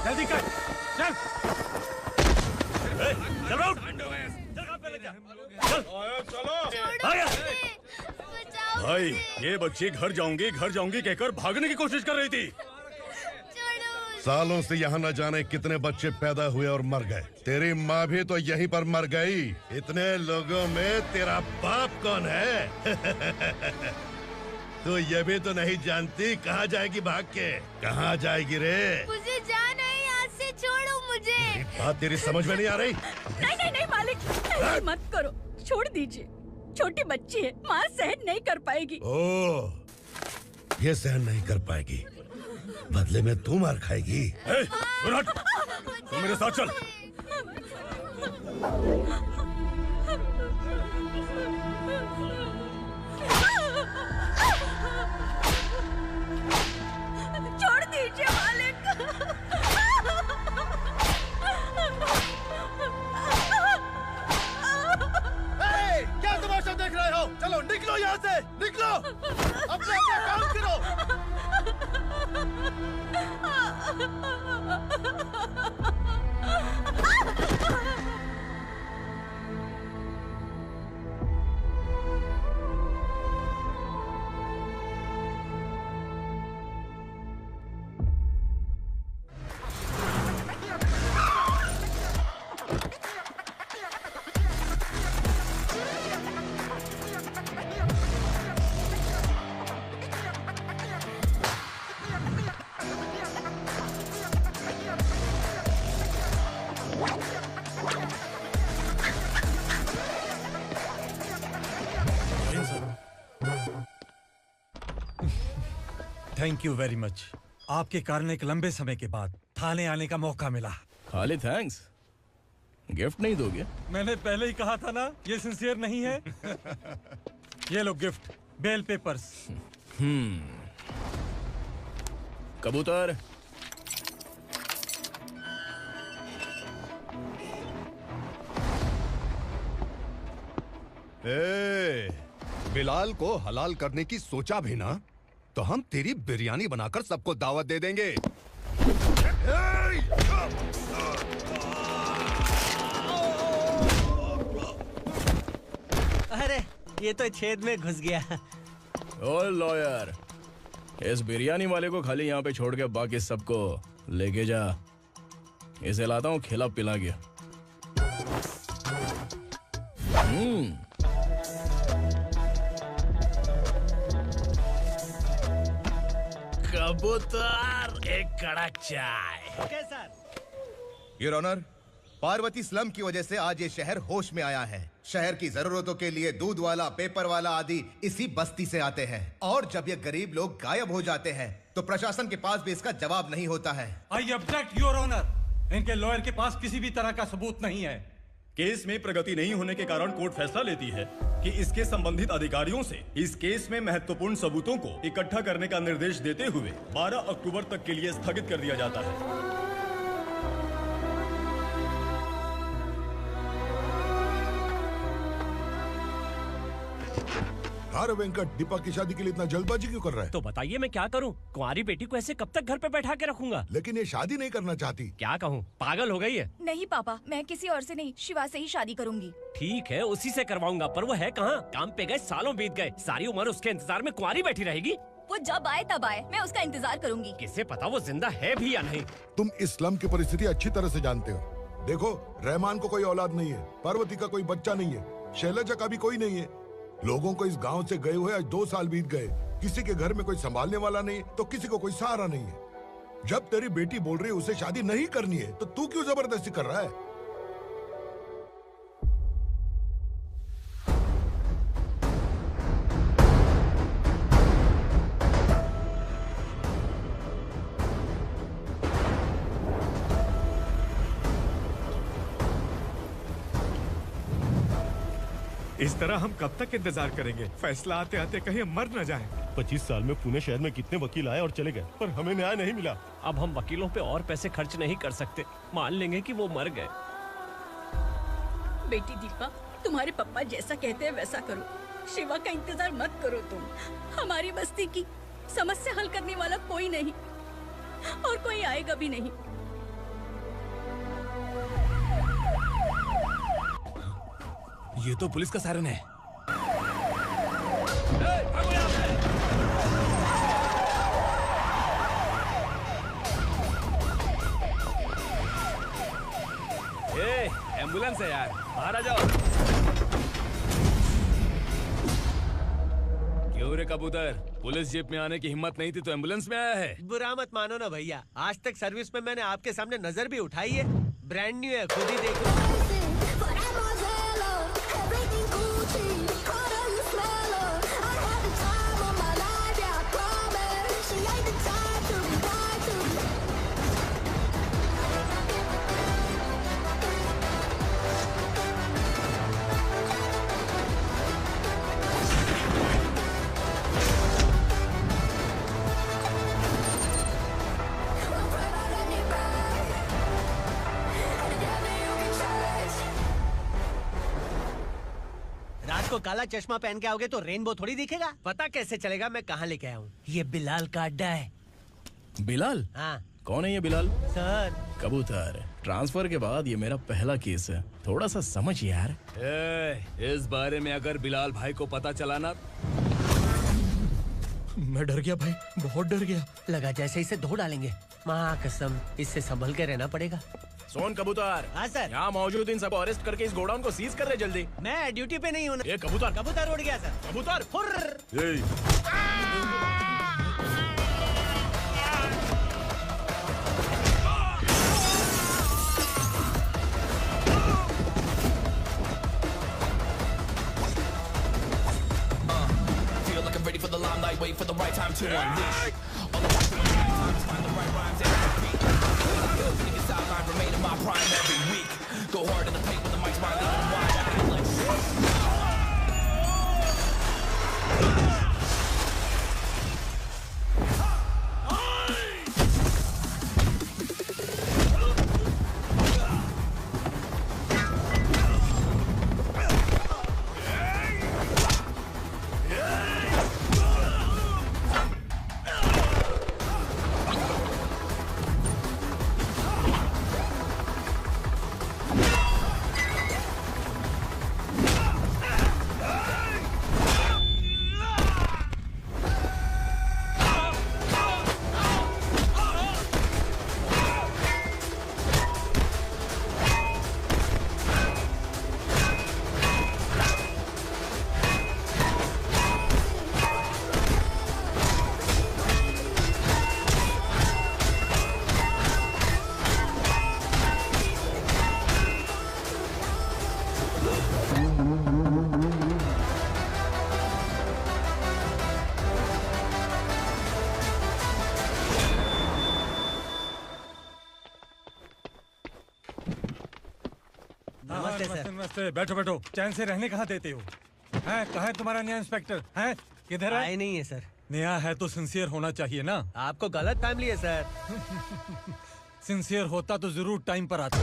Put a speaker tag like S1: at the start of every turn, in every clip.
S1: जल्दी कर, चल। चल राउंड।
S2: भाई ये बच्ची घर जाऊंगी कहकर भागने की कोशिश कर रही थी।
S3: सालों से यहाँ न जाने कितने बच्चे पैदा हुए और मर गए। तेरी माँ भी तो यहीं पर मर गई। इतने लोगों में तेरा बाप कौन है? तू ये भी तो नहीं जानती कहाँ जाएगी भाग के? कहाँ जाएगी रे?
S4: मुझे जाना है, यहाँ से छोड़ो मुझे।
S3: बात तेरी समझ में नहीं आ रही?
S5: नहीं मालिक, ऐसे मत करो, छोड़ दीजिए। छोटी बच्ची है, माँ सहन नहीं कर पाएगी।
S3: ओह, ये सहन नहीं कर पाएगी, बदले में तू मार खाएगी।
S2: तू मेरे साथ चल।
S5: छोड़ दीजिए मालिक।
S1: क्या तमाशा देख रहे हो? चलो निकलो यहाँ से, निकलो। अपना काम करो।
S6: Thank you very much. आपके कारण एक लंबे समय के बाद थाने आने का मौका मिला।
S7: खाली थैंक्स, गिफ्ट नहीं दोगे?
S6: मैंने पहले ही कहा था ना, ये सिंसियर नहीं है। ये लो गिफ्ट, बेल पेपर्स।
S7: कबूतर।
S8: बिलाल को हलाल करने की सोचा भी ना, तो हम तेरी बिरयानी बनाकर सबको दावत दे देंगे।
S9: अरे ये तो छेद में घुस गया।
S7: ओ लॉयर, इस बिरयानी वाले को खाली यहाँ पे छोड़ के बाकी सबको लेके जा। इसे लाता हूँ खिला पिला के।
S1: कबूतर, एक कड़क चाय।
S9: Okay sir.
S8: Your honour, Parvati slum की वजह से आज ये शहर होश में आया है। शहर की जरूरतों के लिए दूध वाला, पेपर वाला आदि इसी बस्ती से आते हैं, और जब ये गरीब लोग गायब हो जाते हैं तो प्रशासन के पास भी इसका जवाब नहीं होता है।
S6: I object your honour. इनके लॉयर के पास किसी भी तरह का सबूत नहीं है।
S2: केस में प्रगति नहीं होने के कारण कोर्ट फैसला लेती है कि इसके संबंधित अधिकारियों से इस केस में महत्वपूर्ण सबूतों को इकट्ठा करने का निर्देश देते हुए 12 अक्टूबर तक के लिए स्थगित कर दिया जाता है।
S3: अरे वेंकट, दीपक की शादी के लिए इतना जल्दबाजी क्यों कर रहा है?
S9: तो बताइए मैं क्या करूं? कुंवारी बेटी को ऐसे कब तक घर पे बैठा के रखूंगा?
S3: लेकिन ये शादी नहीं करना चाहती।
S9: क्या कहूं, पागल हो गई है।
S5: नहीं पापा, मैं किसी और से नहीं, शिवा से ही शादी करूंगी।
S9: ठीक है, उसी से करवाऊंगा, पर वो है कहाँ? काम पे गए, सालों बीत गए, सारी उम्र उसके इंतजार में कुंवारी बैठी रहेगी।
S5: वो जब आए तब आए, मैं उसका इंतजार करूंगी।
S9: किसे पता वो जिंदा है भी या नहीं।
S3: तुम इस्लाम की परिस्थिति अच्छी तरह से जानते हो। देखो, रहमान को कोई औलाद नहीं है, पार्वती का कोई बच्चा नहीं है, शैलजा का भी कोई नहीं है। लोगों को इस गांव से गए हुए आज 2 साल बीत गए। किसी के घर में कोई संभालने वाला नहीं, तो किसी को कोई सहारा नहीं है। जब तेरी बेटी बोल रही है उसे शादी नहीं करनी है, तो तू क्यों जबरदस्ती कर रहा है?
S10: इस तरह हम कब तक इंतजार करेंगे? फैसला आते आते कहीं हम मर न जाएं।
S11: 25 साल में पुणे शहर में कितने वकील आए और चले गए, पर हमें न्याय नहीं मिला।
S9: अब हम वकीलों पे और पैसे खर्च नहीं कर सकते। मान लेंगे कि वो मर गए।
S5: बेटी दीपा, तुम्हारे पापा जैसा कहते हैं वैसा करो। शिवा का इंतजार मत करो तुम। हमारी बस्ती की समस्या हल करने वाला कोई नहीं, और कोई आएगा भी नहीं।
S7: ये तो पुलिस का सायरन है।
S9: एम्बुलेंस है यार, बाहर आ जाओ। क्यों रे कबूतर, पुलिस जीप में आने की हिम्मत नहीं थी तो एम्बुलेंस में आया है?
S12: बुरा मत मानो ना भैया, आज तक सर्विस में मैंने आपके सामने नजर भी उठाई है। ब्रांड न्यू है, खुद ही देखो। काला चश्मा पहन के आओगे तो रेनबो थोड़ी दिखेगा। पता कैसे चलेगा मैं कहाँ लेके आया हूँ? ये बिलाल का अड्डा है।
S7: बिलाल?
S12: हाँ।
S7: कौन है ये बिलाल?
S12: सर
S7: कबूतर, ट्रांसफर के बाद ये मेरा पहला केस है, थोड़ा सा समझ यार।
S9: इस बारे में अगर बिलाल भाई को पता चला ना।
S12: मैं डर गया भाई, बहुत डर गया। लगा जैसे इसे धो डालेंगे। माँ कसम, इससे संभल के रहना पड़ेगा।
S7: सोन कबूतर।
S12: हाँ सर।
S7: यहाँ मौजूद इन सबको अरेस्ट करके इस गोडाउन को सीज कर रहे जल्दी।
S12: मैं ड्यूटी पे नहीं हूँ।
S7: ये कबूतर।
S12: कबूतर उड़ गया सर।
S7: कबूतर।
S13: Ready for the limelight, wait for the right time to unleash. All the time to find the right rhymes and beat. Niggas sideline remain in my prime every week. Go hard in the paint with the mic's my leading wide. I feel like
S6: नमस्ते, बैठो बैठो। चैन से रहने कहाँ देते हो? हैं, कहाँ है तुम्हारा नया इंस्पेक्टर? हैं, किधर है?
S12: आए नहीं है सर।
S6: नया है तो सिंसियर होना चाहिए ना।
S12: आपको गलत फैमिली है सर।
S6: सिंसियर होता तो जरूर टाइम पर आता।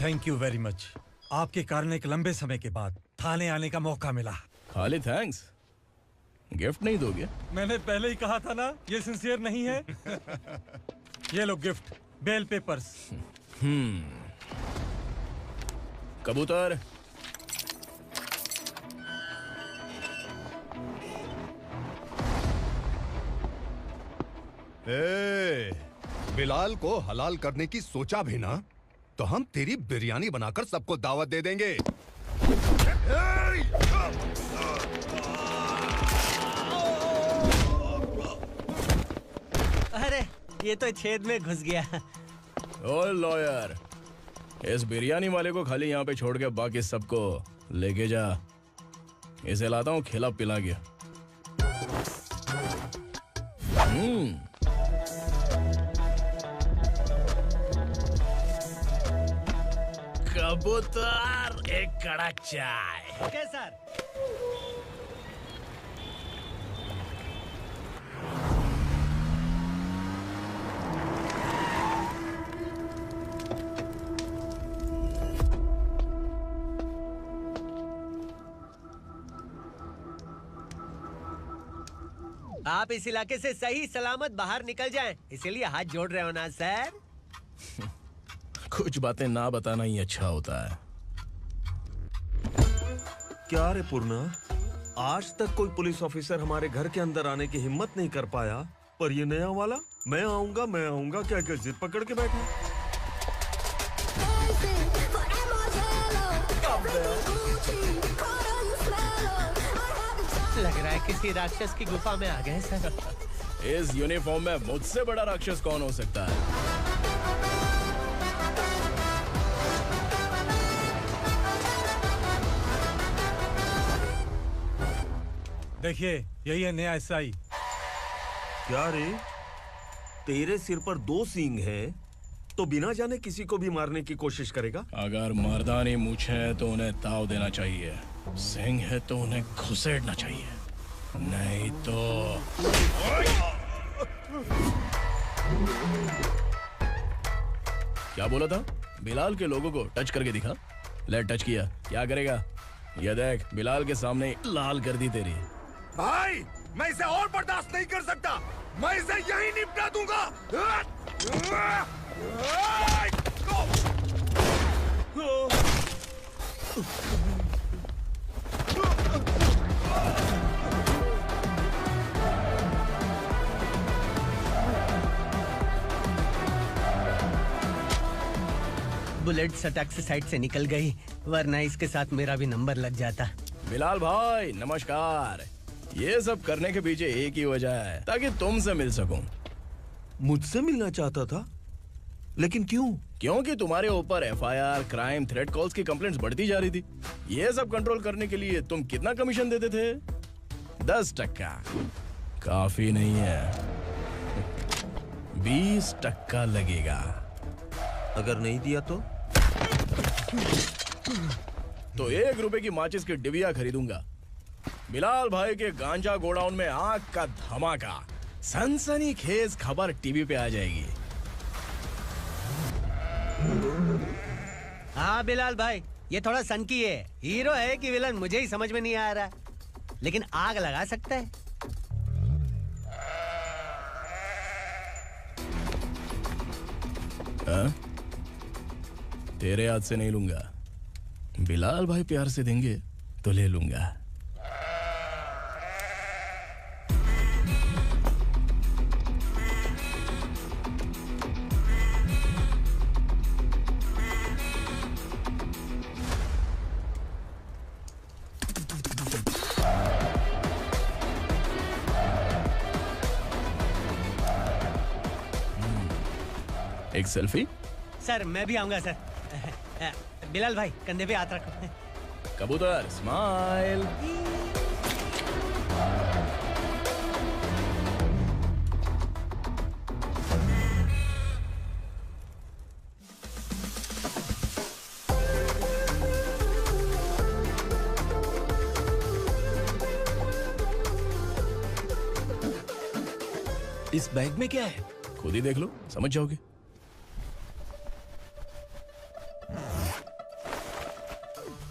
S6: Thank you very much. आपके कारण एक लंबे समय के बाद थाने आने का मौका मिला।
S7: खाली थैंक्स, गिफ्ट नहीं दोगे?
S6: मैंने पहले ही कहा था ना, ये सिंसियर नहीं है। ये लो गिफ्ट, बेल पेपर्स।
S7: कबूतर।
S8: बिलाल को हलाल करने की सोचा भी ना, तो हम तेरी बिरयानी बनाकर सबको दावत दे देंगे।
S12: अरे ये तो छेद में घुस गया।
S7: ओ लॉयर, इस बिरयानी वाले को खाली यहाँ पे छोड़ के बाकी सबको लेके जा। इसे लाता हूँ खिला पिला के।
S9: कबूतर, एक कड़क चाय।
S12: Okay sir. आप इस इलाके से सही सलामत बाहर निकल जाएं, इसीलिए हाथ जोड़ रहे हो ना सर?
S7: कुछ बातें ना बताना ही अच्छा होता है।
S14: क्या रे पूर्णा, आज तक कोई पुलिस ऑफिसर हमारे घर के अंदर आने की हिम्मत नहीं कर पाया, पर ये नया वाला मैं आऊंगा क्या जिद पकड़ के बैठा।
S12: लग रहा है किसी राक्षस की गुफा में आ गए सर।
S7: इस यूनिफॉर्म में मुझसे बड़ा राक्षस कौन हो सकता है?
S6: देखिए, यही है नया एसआई।
S14: क्या रे, तेरे सिर पर 2 सींग है तो बिना जाने किसी को भी मारने की कोशिश करेगा?
S7: अगर मर्दानी मूछें है तो उन्हें ताव देना चाहिए, सिंह है तो उन्हें घुसेड़ना चाहिए, नहीं तो क्या बोला था? बिलाल के लोगों को टच करके दिखा। ले टच किया, क्या करेगा? ये देख, बिलाल के सामने लाल कर दी तेरी।
S3: भाई, मैं इसे और बर्दाश्त नहीं कर सकता, मैं इसे यहीं निपटा दूंगा।
S12: बुलेट सटक से साइड से निकल गई, वरना इसके साथ मेरा भी नंबर लग जाता।
S7: बिलाल भाई नमस्कार। ये सब करने के पीछे एक ही वजह है, ताकि तुमसे मिल सकूं।
S14: मुझसे मिलना चाहता था? लेकिन क्यों?
S7: क्योंकि तुम्हारे ऊपर एफआईआर, क्राइम, थ्रेट कॉल्स की कंप्लेंट्स बढ़ती जा रही थी। ये सब कंट्रोल करने के लिए तुम कितना कमीशन देते थे? 10%। काफी नहीं है, 20% लगेगा।
S14: अगर नहीं दिया
S7: तो 1 रुपए की माचिस की डिबिया खरीदूंगा। बिलाल भाई के गांजा गोडाउन में आग का धमाका, सनसनीखेज खबर टीवी पे आ जाएगी।
S12: हाँ बिलाल भाई, ये थोड़ा सनकी है, हीरो है कि विलन मुझे ही समझ में नहीं आ रहा, लेकिन आग लगा सकता है।
S7: तेरे हाथ से नहीं लूंगा, बिलाल भाई प्यार से देंगे तो ले लूंगा। एक सेल्फी?
S12: सर मैं भी आऊंगा सर। बिलाल भाई कंधे पे हाथ रखो।
S7: कबूतर स्माइल।
S6: इस बैग में क्या है?
S7: खुद ही देख लो, समझ जाओगे।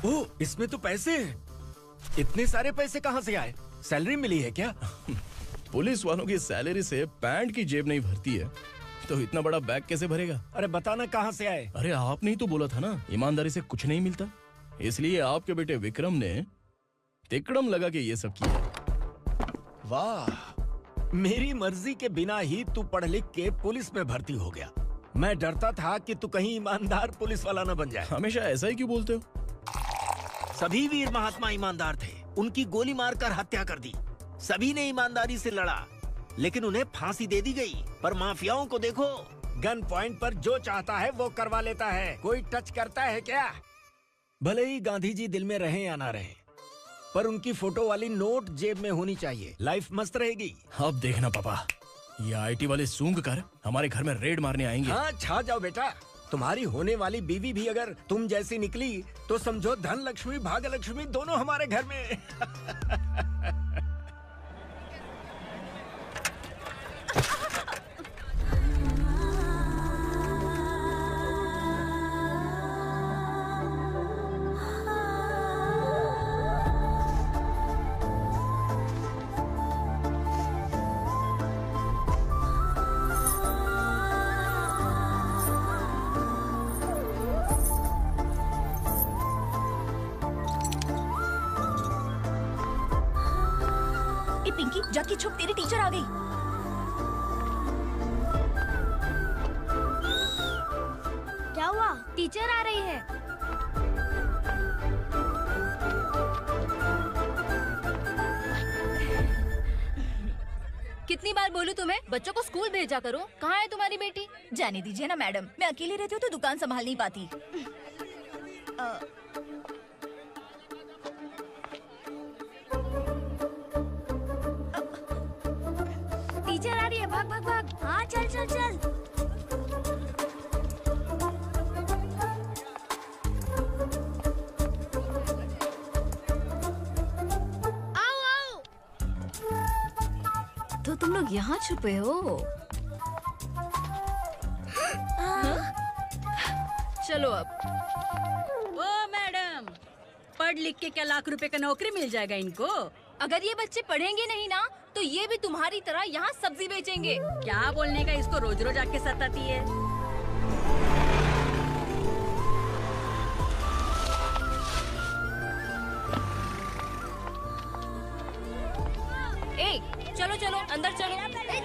S6: ओह, इसमें तो पैसे हैं। इतने सारे पैसे कहाँ से आए? सैलरी मिली है क्या?
S7: पुलिस वालों की सैलरी से पैंट की जेब नहीं भरती है, तो इतना बड़ा बैग कैसे भरेगा?
S6: अरे बताना कहाँ से आए?
S7: अरे आपने ही तो बोला था ना, ईमानदारी से कुछ नहीं मिलता, इसलिए आपके बेटे विक्रम ने तिकड़म लगा के ये सब किया।
S6: वाह, मेरी मर्जी के बिना ही तू पढ़ लिख के पुलिस में भर्ती हो गया। मैं डरता था कि तू कहीं ईमानदार पुलिस वाला न बन जाए।
S7: हमेशा ऐसा ही क्यों बोलते हो?
S6: सभी वीर महात्मा ईमानदार थे, उनकी गोली मारकर हत्या कर दी। सभी ने ईमानदारी से लड़ा, लेकिन उन्हें फांसी दे दी गई। पर माफियाओं को देखो, गन पॉइंट पर जो चाहता है वो करवा लेता है। कोई टच करता है क्या? भले ही गांधी जी दिल में रहे या ना रहे, पर उनकी फोटो वाली नोट जेब में होनी चाहिए। लाइफ मस्त रहेगी।
S7: अब देखना पापा, ये आईटी वाले सूंघ कर हमारे घर में रेड मारने आएंगे।
S6: हाँ, छा जाओ बेटा। तुम्हारी होने वाली बीवी भी अगर तुम जैसी निकली तो समझो धन लक्ष्मी भाग्य लक्ष्मी दोनों हमारे घर में।
S5: पिंकी जाके छुप, तेरी टीचर आ गई।
S4: क्या हुआ? टीचर आ रही है।
S5: कितनी बार बोलूं तुम्हें, बच्चों को स्कूल भेजा करो। कहाँ है तुम्हारी बेटी? जाने दीजिए ना मैडम, मैं अकेली रहती हूँ तो दुकान संभाल नहीं पाती।
S4: टीचर आ रही है, भाग भाग भाग। हाँ चल चल चल। आओ आओ।
S5: तो तुम लोग यहाँ छुपे हो? चलो अब।
S15: ओ मैडम, पढ़ लिख के क्या लाख रुपए का नौकरी मिल जाएगा इनको?
S5: अगर ये बच्चे पढ़ेंगे नहीं ना तो ये भी तुम्हारी तरह यहाँ सब्जी बेचेंगे।
S15: क्या बोलने का, इसको रोज रोज आके सताती है।
S5: ए, चलो चलो अंदर चलो।
S4: झगड़ा कर रहे हो।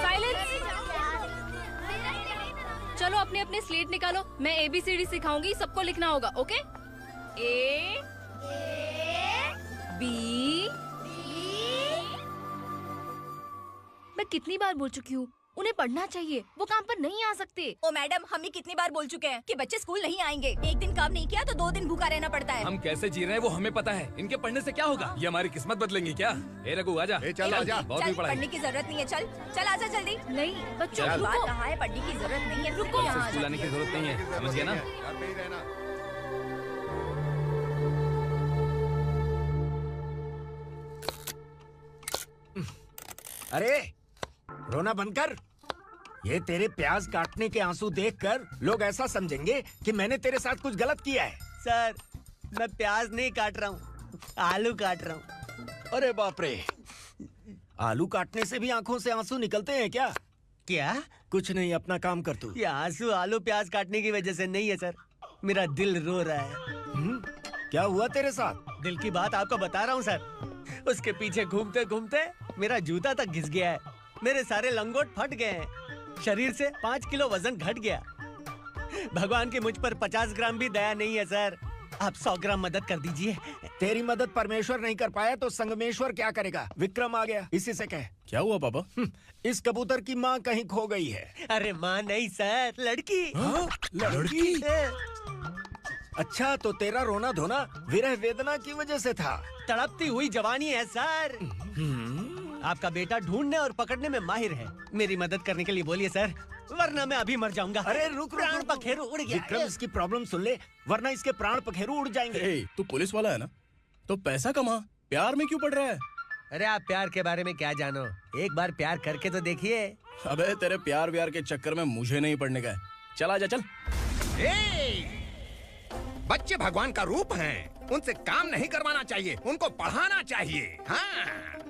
S5: साइलेंस। चलो अपने अपने स्लेट निकालो, मैं ABCD सिखाऊंगी, सबको लिखना होगा। ओके? A B। मैं कितनी बार बोल चुकी हूँ, उन्हें पढ़ना चाहिए, वो काम पर नहीं आ सकते। ओ मैडम, हम भी कितनी बार बोल चुके हैं कि बच्चे स्कूल नहीं आएंगे। एक दिन काम नहीं किया तो 2 दिन भूखा रहना पड़ता है।
S16: हम कैसे जी रहे हैं वो हमें पता है, इनके पढ़ने से क्या होगा? ये हमारी किस्मत बदलेंगी क्या? ए रघु आजा।
S3: चल आजा।
S16: बहुत भी पढ़ाई।
S5: पढ़ने की जरूरत नहीं है, चल चल आजा जल्दी। नहीं बच्चों की बात कहाँ है, पढ़ने की जरूरत नहीं है, रुको यहाँ।
S16: स्कूल आने की जरूरत नहीं है, समझ गया ना?
S6: अरे रोना बंद कर। ये तेरे प्याज काटने के आंसू देखकर लोग ऐसा समझेंगे कि मैंने तेरे साथ कुछ गलत किया है।
S12: सर, मैं प्याज नहीं काट रहा हूँ, आलू काट रहा हूँ।
S6: अरे बाप रे, आलू काटने से भी आंखों से आंसू निकलते हैं क्या?
S12: क्या?
S6: कुछ नहीं, अपना काम कर तू।
S12: ये आंसू आलू प्याज काटने की वजह से नहीं है सर, मेरा दिल रो रहा है।
S6: क्या हुआ तेरे साथ?
S12: दिल की बात आपको बता रहा हूँ सर। उसके पीछे घूमते घूमते मेरा जूता तक घिस गया है, मेरे सारे लंगोट फट गए हैं, शरीर से 5 किलो वजन घट गया। भगवान की मुझ पर 50 ग्राम भी दया नहीं है सर, आप 100 ग्राम मदद कर दीजिए।
S6: तेरी मदद परमेश्वर नहीं कर पाया तो संगमेश्वर क्या करेगा? विक्रम आ गया, इसी से कह।
S7: क्या हुआ पापा?
S6: इस कबूतर की माँ कहीं खो गई है।
S12: अरे माँ नहीं सर, लड़की।
S6: लड़की? अच्छा, तो तेरा रोना धोना विरह वेदना की वजह से था।
S12: तड़पती हुई जवानी है सर। आपका बेटा ढूंढने और पकड़ने में माहिर है, मेरी मदद करने के लिए बोलिए सर, वरना मैं अभी मर जाऊंगा।
S6: अरे रुक,
S12: प्राण पखेरु उड़ गया।
S6: विक्रम, इसकी प्रॉब्लम सुन ले, वरना इसके प्राण पखेरु उड़ जाएंगे।
S7: तू पुलिस वाला है ना, तो पैसा कमा, प्यार में क्यों पड़ रहा है?
S12: अरे आप प्यार के बारे में क्या जानो, एक बार प्यार करके तो देखिए।
S7: अबे तेरे प्यार व्यार के चक्कर में मुझे नहीं पड़ने का है, चल आजा चल।
S17: बच्चे भगवान का रूप हैं, उनसे काम नहीं करवाना चाहिए, उनको पढ़ाना चाहिए। हाँ,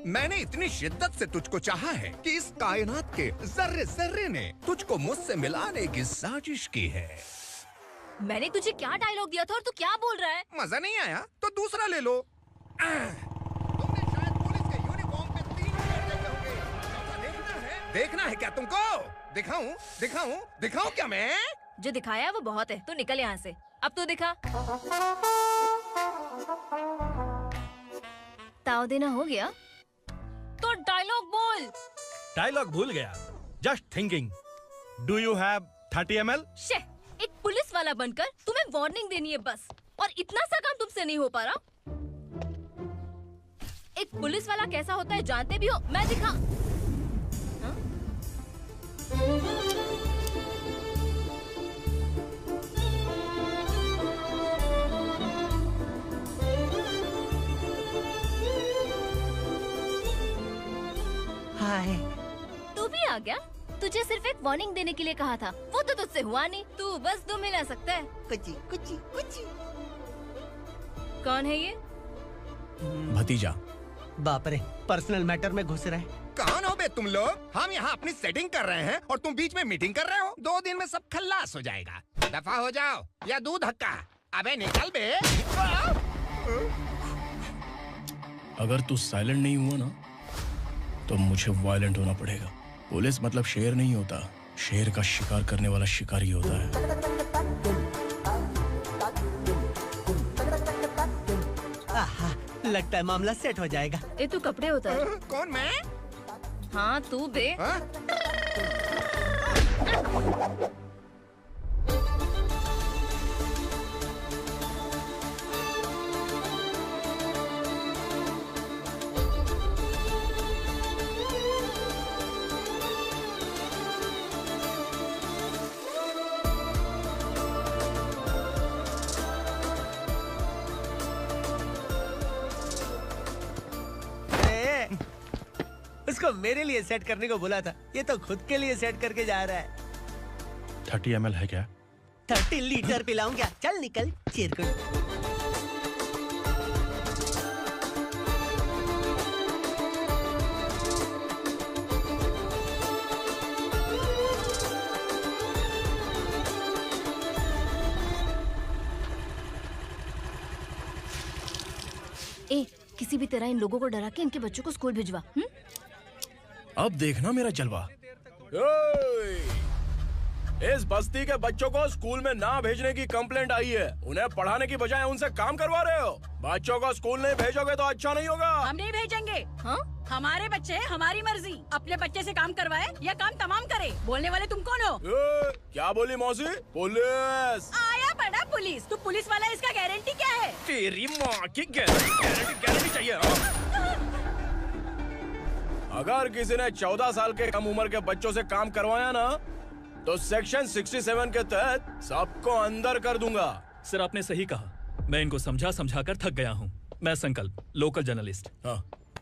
S17: मैंने इतनी शिद्दत से तुझको चाहा है कि इस कायनात के जर्रे जर्रे ने तुझको मुझसे मिलाने की साजिश की है।
S5: मैंने तुझे क्या डायलॉग दिया था और तू क्या बोल रहा है?
S17: मजा नहीं आया तो दूसरा ले लो। तुमने शायद पुलिस के यूनिफॉर्म पे 3 कलर देखे होंगे। देखना है क्या तुमको? दिखाऊं दिखाऊं दिखाऊं क्या मैं?
S5: जो दिखाया वो बहुत है, तू निकल यहाँ से। अब तो दिखा। ताव देना हो गया तो डायलॉग बोल।
S1: डायलॉग भूल गया। Just thinking, do you have 30 ml?
S5: शे, एक पुलिस वाला बनकर तुम्हें वार्निंग देनी है बस, और इतना सा काम तुमसे नहीं हो पा रहा। एक पुलिस वाला कैसा होता है जानते भी हो? मैं दिखा। हाँ?
S12: हाय।
S5: तू भी आ गया? तुझे सिर्फ एक वार्निंग देने के लिए कहा था, वो तो तुझसे हुआ नहीं। तू बस दुम हिला सकता है। कुची कुची कुची। कौन है ये?
S7: भतीजा।
S12: बाप रे, पर्सनल मैटर में घुस रहे।
S17: कौन हो बे तुम लोग? हम यहाँ अपनी सेटिंग कर रहे हैं और तुम बीच में मीटिंग कर रहे हो। 2 दिन में सब खल्लास हो जाएगा। दफा हो जाओ या दूध हक्का। अबे निकल बे।
S7: अगर तू साइलेंट नहीं हुआ ना तो मुझे वायलेंट होना पड़ेगा। पुलिस मतलब शेर नहीं होता, शेर का शिकार करने वाला शिकारी होता है।
S12: लगता है मामला सेट हो जाएगा।
S5: ए तू कपड़े उतार।
S17: कौन मैं?
S5: हाँ तू बे।
S12: उसको मेरे लिए सेट करने को बोला था, ये तो खुद के लिए सेट करके जा रहा है।
S7: 30 ml है क्या?
S12: 30 लीटर पिलाऊं क्या? चल निकल चिरकुट।
S5: ए किसी भी तरह इन लोगों को डरा के इनके बच्चों को स्कूल भिजवा।
S7: अब देखना मेरा जलवा। इस बस्ती के बच्चों को स्कूल में ना भेजने की कंप्लेंट आई है। उन्हें पढ़ाने की बजाय उनसे काम करवा रहे हो। बच्चों को स्कूल नहीं भेजोगे तो अच्छा नहीं होगा।
S15: हम नहीं भेजेंगे। हाँ? हमारे बच्चे हमारी मर्जी। अपने बच्चे से काम करवाए या काम तमाम करे। बोलने वाले तुम कौन हो?
S7: क्या बोली मौसी? पुलिस
S15: आया बड़ा पुलिस। तू पुलिस वाला, इसका गारंटी क्या है?
S7: तेरी माँ की गारंटी चाहिए। अगर किसी ने 14 साल के कम उम्र के बच्चों से काम करवाया ना तो सेक्शन 67 के तहत सबको अंदर कर दूंगा।
S18: सर आपने सही कहा। मैं इनको समझा कर थक गया हूँ। मैं संकल्प, लोकल जर्नलिस्ट।
S7: हाँ।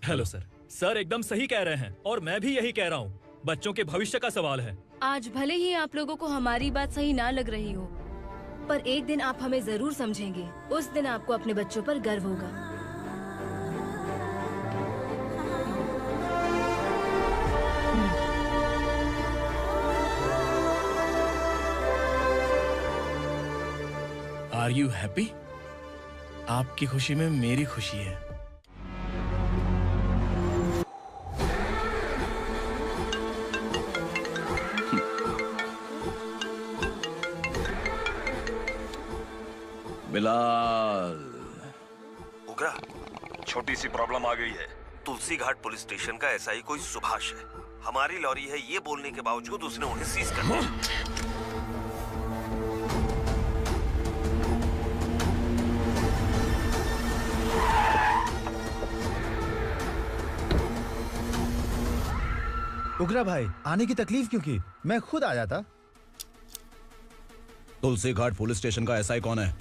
S18: Hello sir. सर एकदम सही कह रहे हैं और मैं भी यही कह रहा हूँ। बच्चों के भविष्य का सवाल है।
S5: आज भले ही आप लोगों को हमारी बात सही ना लग रही हो, पर एक दिन आप हमें जरूर समझेंगे। उस दिन आपको अपने बच्चों पर गर्व होगा।
S7: Are you happy? आपकी खुशी में मेरी खुशी है।
S19: बिलाल। उगरा, छोटी सी प्रॉब्लम आ गई है। तुलसी घाट पुलिस स्टेशन का एसआई कोई सुभाष है। हमारी लॉरी है ये बोलने के बावजूद उसने उन्हें सीज कर दिया।
S1: उगरा भाई, आने की तकलीफ क्यों की? मैं खुद आ जाता।
S19: तुलसी घाट पुलिस स्टेशन का एसआई कौन है?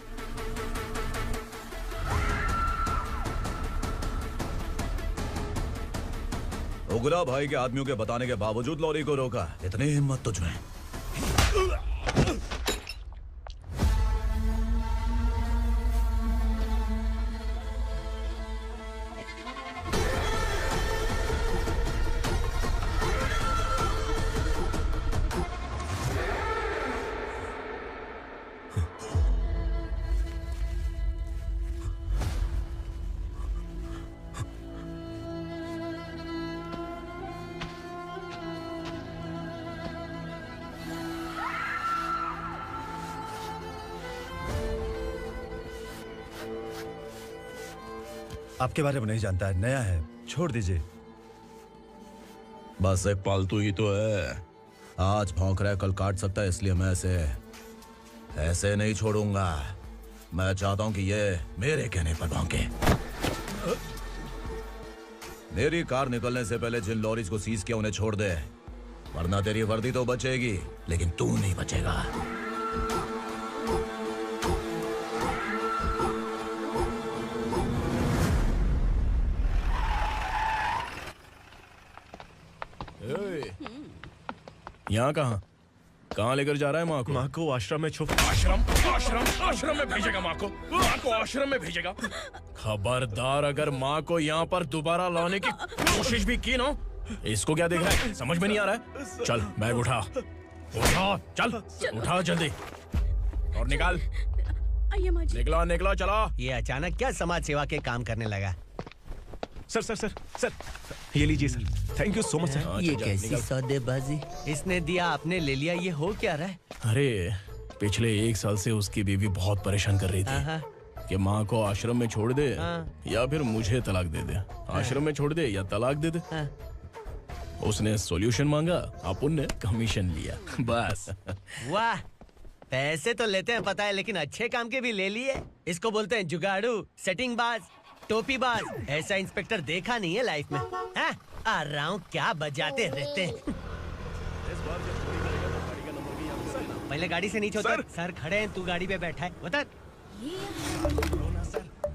S19: उगरा भाई के आदमियों के बताने के बावजूद लॉरी को रोका। इतनी हिम्मत तुझमें?
S1: आपके बारे में नहीं जानता है, नया है, छोड़ दीजिए।
S19: बस एक पालतू ही तो है। आज भौंक रहा है, कल काट सकता है, इसलिए मैं ऐसे नहीं छोड़ूंगा। मैं चाहता हूं कि ये मेरे कहने पर भौंके। मेरी कार निकलने से पहले जिन लॉरीज को सीज किया उन्हें छोड़ दे, वरना तेरी वर्दी तो बचेगी लेकिन तू नहीं बचेगा।
S7: यहाँ कहाँ लेकर जा रहा है माँ को?
S11: माँ को आश्रम में छुप।
S7: आश्रम में भेजेगा माँ को? माँ को आश्रम में भेजेगा? खबरदार, अगर माँ को यहाँ पर दोबारा लाने की कोशिश भी की ना, इसको क्या देख रहा है? समझ में नहीं आ रहा है? चल बैग उठा, चल उठा जल्दी और निकाल। निकला चला।
S12: ये अचानक क्या समाज सेवा के काम करने लगा?
S10: सर सर सर सर ये लीजिए sir, thank you so much sir.
S12: ये कैसी सौदेबाजी? इसने दिया आपने ले लिया, ये हो क्या रहा है?
S7: अरे पिछले 1 साल से उसकी बीवी बहुत परेशान कर रही थी कि माँ को आश्रम में छोड़ दे या फिर मुझे तलाक दे दे, आश्रम में छोड़ दे या तलाक दे दे। उसने सॉल्यूशन मांगा, अपन ने कमीशन लिया, बस।
S12: वाह, पैसे तो लेते हैं पता है, लेकिन अच्छे काम के भी ले लिए। इसको बोलते हैं जुगाड़ू, सेटिंग बाज, टोपी बाज। ऐसा इंस्पेक्टर देखा नहीं है लाइफ में। हाँ? आ रहा हूँ, क्या बजाते रहते हैं। पहले गाड़ी से नीचे उतर। सर खड़े हैं, तू गाड़ी पे बैठा है, उतर।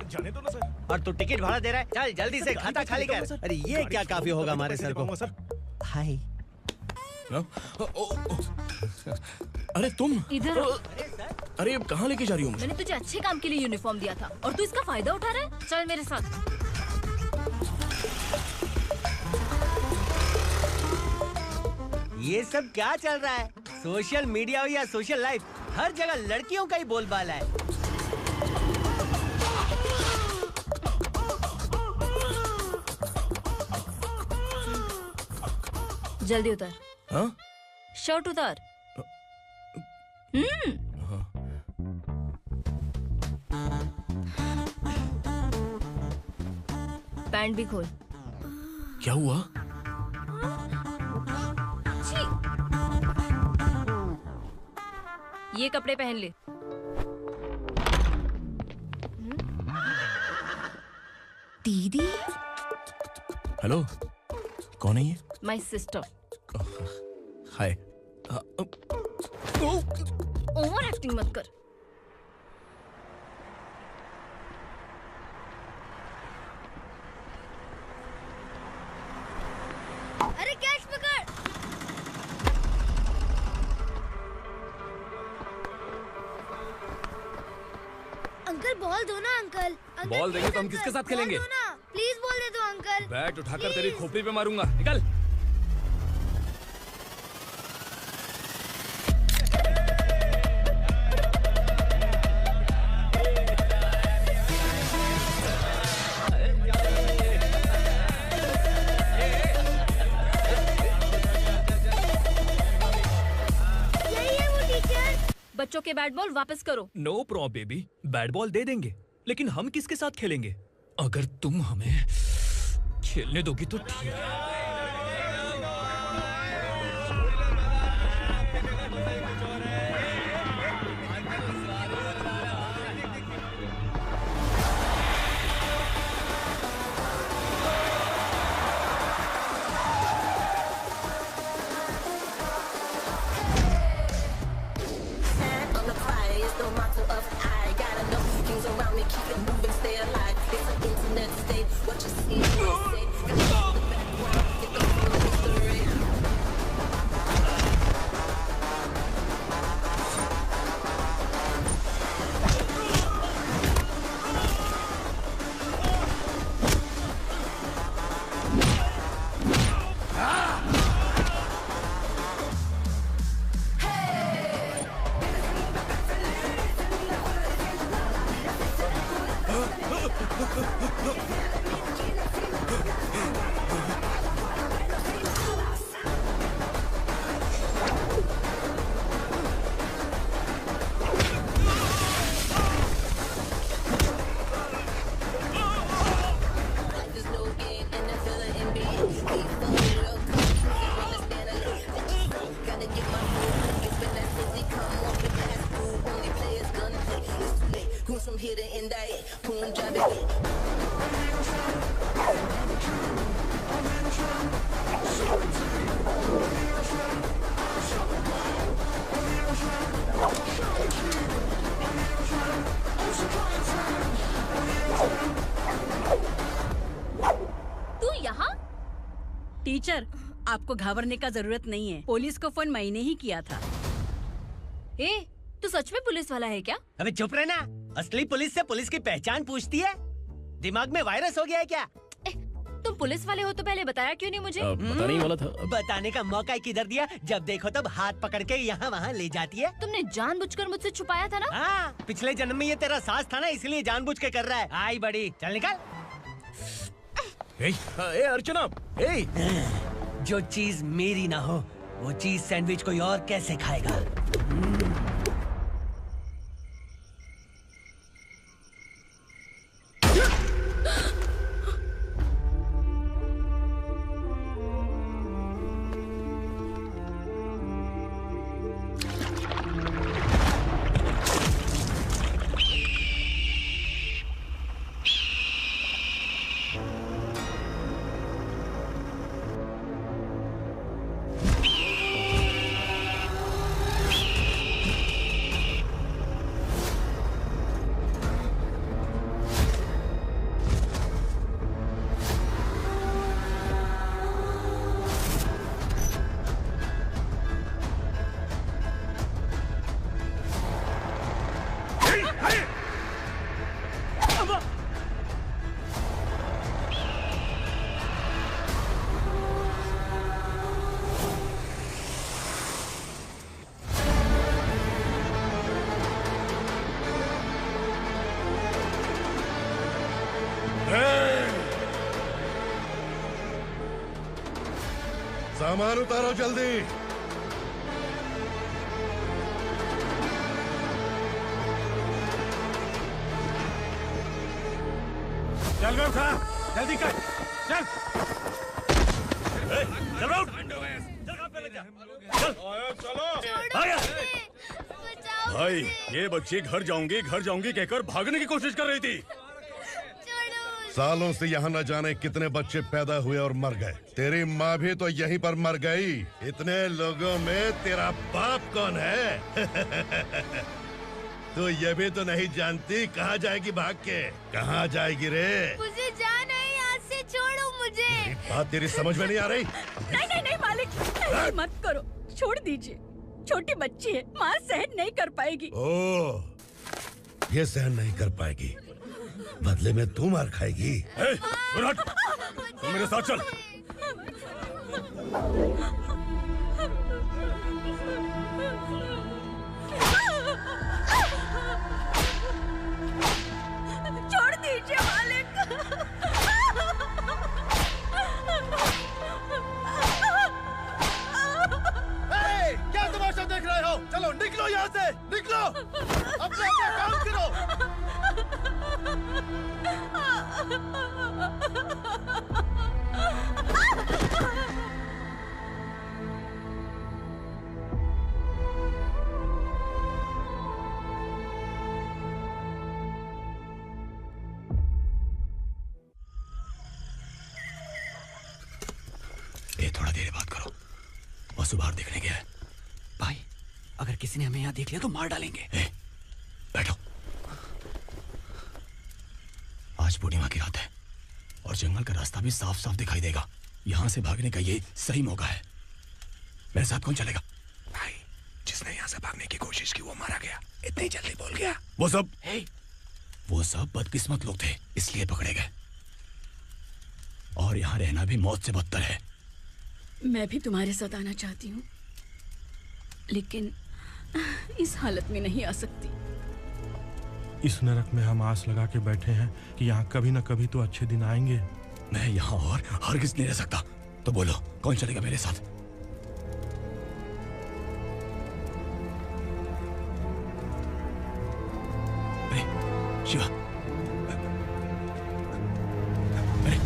S10: जाने दो ना सर।
S12: और तू टिकट भाड़ा दे रहा है, चल जल्दी से खाता खाली कर। अरे ये क्या काफी होगा हमारे सर को। हाय।
S7: अरे तुम
S5: इधर।
S7: अरे अब कहाँ लेके जा रही हो मुझे?
S5: मैंने तुझे अच्छे काम के लिए यूनिफॉर्म दिया था और तू इसका फायदा उठा रहा है। चल मेरे साथ।
S12: ये सब क्या चल रहा है? सोशल मीडिया हो या सोशल लाइफ, हर जगह लड़कियों का ही बोलबाला है।
S5: जल्दी उतर।
S7: हाँ?
S5: शर्ट उतार। पैंट भी खोल।
S7: क्या हुआ?
S5: ये कपड़े पहन ले। दीदी।
S7: हेलो, कौन है ये?
S5: My sister.
S7: Hi.
S5: Over acting मत कर।
S4: अरे कैच पकड़। अंकल बॉल दो ना अंकल।
S16: बॉल देंगे तो हम किसके साथ खेलेंगे?
S4: प्लीज बॉल दे दो अंकल।
S16: बैट उठाकर तेरी खोपड़ी पे मारूंगा, निकल।
S5: बच्चों के बैट बॉल वापस करो।
S18: No problem baby, bat ball दे देंगे, लेकिन हम किसके साथ खेलेंगे? अगर तुम हमें खेलने दोगी तो ठीक है।
S15: टीचर, आपको घबराने का जरूरत नहीं है। पुलिस को फोन मैंने ही किया था।
S5: ए, तू सच में पुलिस वाला है क्या?
S12: अबे चुप रहना। असली पुलिस से पुलिस की पहचान पूछती है? दिमाग में वायरस हो गया है क्या?
S5: तुम पुलिस वाले हो तो पहले बताया क्यों नहीं मुझे?
S7: बताने ही वाला था।
S12: बताने का मौका किधर दिया? जब देखो तब हाथ पकड़ के यहाँ वहाँ ले जाती है।
S5: तुमने जानबूझकर मुझसे छुपाया था ना?
S12: हाँ, पिछले जन्म में ये तेरा सास था ना, इसलिए जानबूझ के कर रहा है। आई बड़ी, चल निकल।
S7: ए अर्चना,
S12: जो चीज मेरी ना हो वो चीज सैंडविच कोई और कैसे खाएगा?
S3: सामान उतारो जल्दी।
S1: चल रहा था, जल्दी कर, चल।
S2: चल रहा हूँ। चलो। भाई, ये बच्ची घर जाऊंगी कहकर भागने की कोशिश कर रही थी।
S3: सालों से यहाँ न जाने कितने बच्चे पैदा हुए और मर गए। तेरी माँ भी तो यहीं पर मर गई। इतने लोगों में तेरा बाप कौन है? तू ये भी तो नहीं जानती कहाँ जाएगी भाग के? कहाँ जाएगी रे?
S4: मुझे जाना है यहाँ से, छोड़ो मुझे।
S3: बात तेरी समझ में नहीं आ रही?
S15: नहीं मालिक, ऐसे मत करो, छोड़ दीजिए। छोटी बच्ची है, माँ सहन नहीं कर पाएगी।
S3: ओह, ये सहन नहीं कर पाएगी, बदले में तू मार खाएगी।
S2: तू मेरे साथ चल।
S15: छोड़ दीजिए मालिक।
S1: क्या तमाशा देख रहे हो? चलो निकलो यहाँ से, निकलो। अपना काम करो।
S18: थोड़ा देर बात करो, वसु बाहर देखने गया है। भाई, अगर किसी ने हमें यहाँ देख लिया तो मार डालेंगे। बैठो। आज पूर्णिमा की रात है और जंगल का रास्ता भी साफ साफ दिखाई देगा। यहाँ से भागने का ये सही मौका है। मेरे साथ कौन चलेगा?
S17: भाई, जिसने यहाँ से भागने की कोशिश की वो मारा गया। इतनी जल्दी बोल गया।
S18: वो सब बदकिस्मत लोग थे, इसलिए पकड़े गए। और यहाँ रहना भी मौत से बदतर है।
S15: मैं भी तुम्हारे साथ आना चाहती हूँ, लेकिन इस हालत में नहीं आ सकती।
S11: इस नरक में हम आस लगा के बैठे हैं कि यहाँ कभी न कभी तो अच्छे दिन आएंगे।
S18: मैं यहाँ और हरगिज़ नहीं रह सकता। तो बोलो, कौन चलेगा मेरे साथ? अरे शिवा, अरे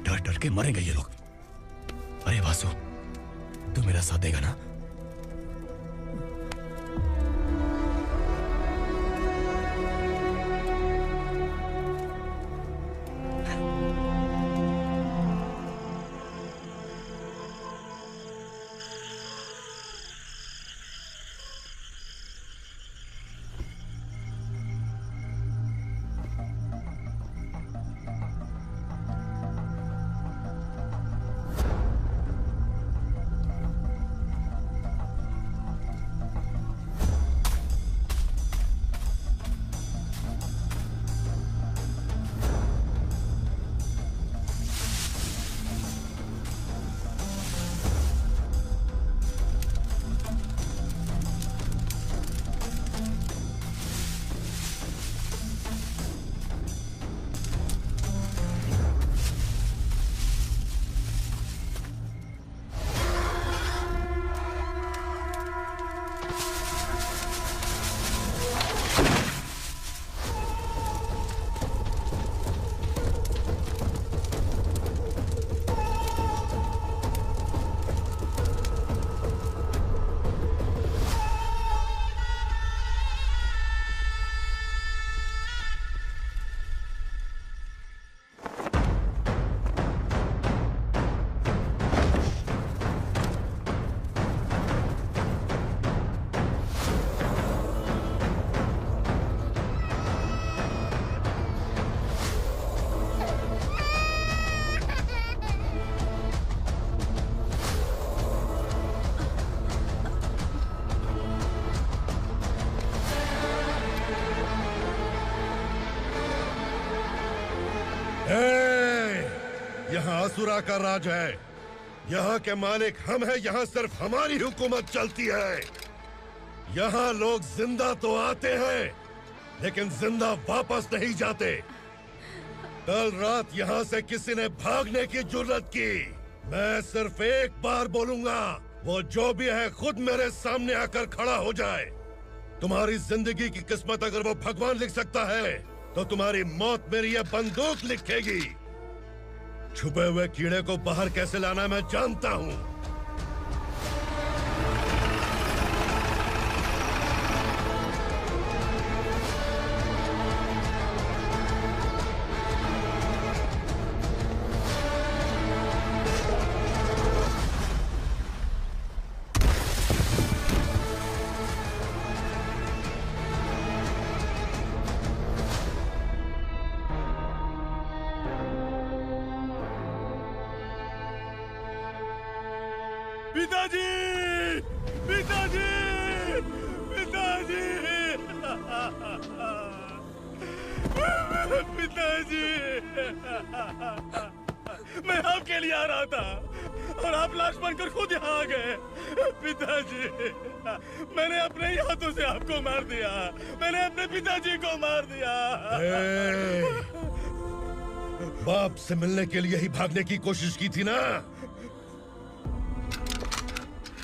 S18: डर डर के मरेंगे ये लोग। अरे वासु, तू मेरा साथ देगा ना?
S3: यहाँ असुरा का राज है। यहाँ के मालिक हम हैं, यहाँ सिर्फ हमारी हुकूमत चलती है। यहाँ लोग जिंदा तो आते हैं लेकिन जिंदा वापस नहीं जाते। कल रात यहाँ से किसी ने भागने की जुर्रत की, मैं सिर्फ एक बार बोलूंगा, वो जो भी है खुद मेरे सामने आकर खड़ा हो जाए। तुम्हारी जिंदगी की किस्मत अगर वो भगवान लिख सकता है तो तुम्हारी मौत मेरी ये बंदूक लिखेगी। छुपे हुए कीड़े को बाहर कैसे लाना मैं जानता हूँ।
S1: पिताजी, पिताजी, पिताजी, पिताजी, मैं आपके लिए आ रहा था और आप लाश बनकर खुद यहाँ आ गए। पिताजी, मैंने अपने ही हाथों से आपको मार दिया। मैंने अपने पिताजी को मार दिया।
S3: बाप से मिलने के लिए ही भागने की कोशिश की थी ना?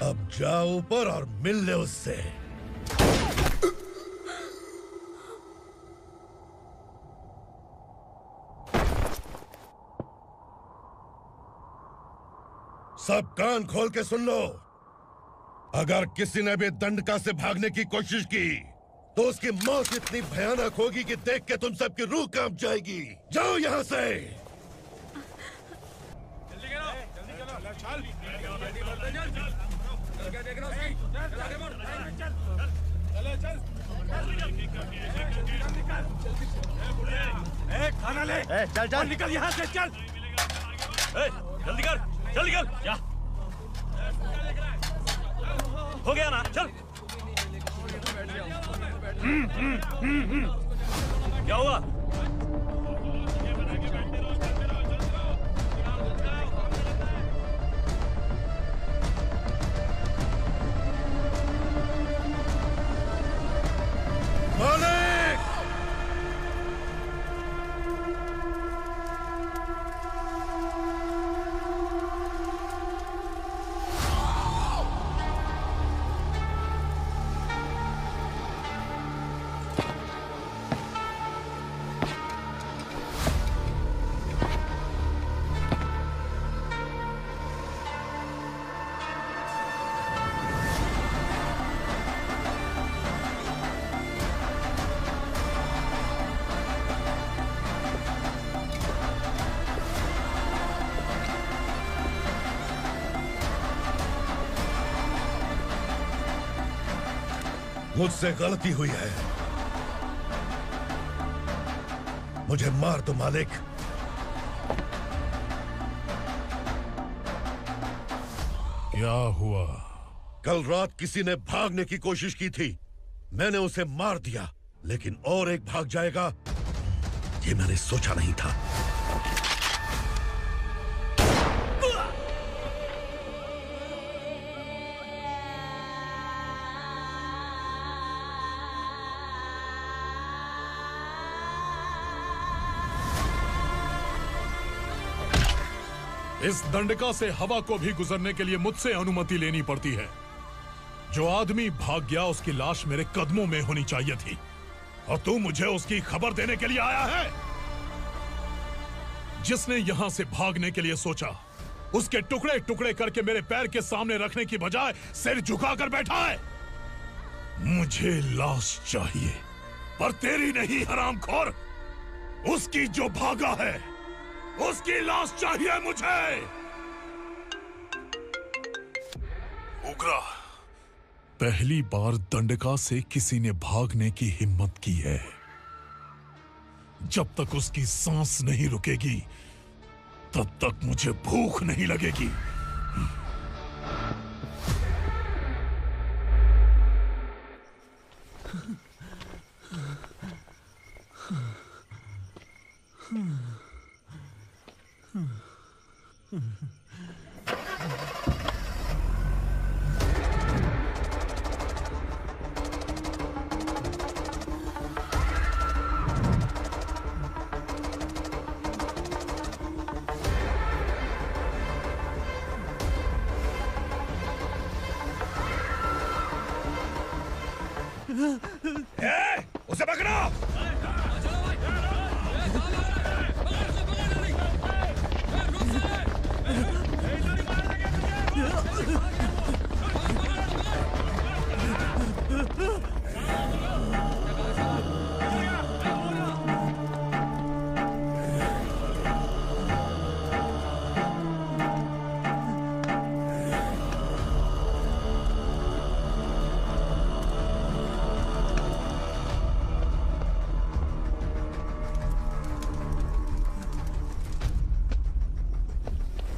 S3: अब जाओ ऊपर और मिल ले उससे। सब कान खोल के सुन लो। अगर किसी ने भी दंडका से भागने की कोशिश की तो उसकी मौत इतनी भयानक होगी कि देख के तुम सबकी रूह कांप जाएगी। जाओ यहाँ से।
S1: खाना ले।
S12: चल चल
S1: निकल यहाँ से, चल। जल्दी कर, जल्दी कर। जा। हो गया ना, चल। क्या हुआ?
S3: मुझसे गलती हुई है, मुझे मार दो मालिक।
S11: क्या हुआ?
S3: कल रात किसी ने भागने की कोशिश की थी, मैंने उसे मार दिया, लेकिन और एक भाग जाएगा ये मैंने सोचा नहीं था।
S11: इस दंडका से हवा को भी गुजरने के लिए मुझसे अनुमति लेनी पड़ती है। जो आदमी भाग गया उसकी लाश मेरे कदमों में होनी चाहिए थी, और तू मुझे उसकी खबर देने के लिए आया है। जिसने यहां से भागने के लिए सोचा उसके टुकड़े टुकड़े करके मेरे पैर के सामने रखने की बजाय सिर झुकाकर बैठा है। मुझे लाश चाहिए, पर तेरी नहीं हरामखोर, उसकी जो भागा है उसकी लाश चाहिए मुझे। उग्रा, पहली बार दंडका से किसी ने भागने की हिम्मत की है। जब तक उसकी सांस नहीं रुकेगी तब तक मुझे भूख नहीं लगेगी।
S17: उसे पकड़ो।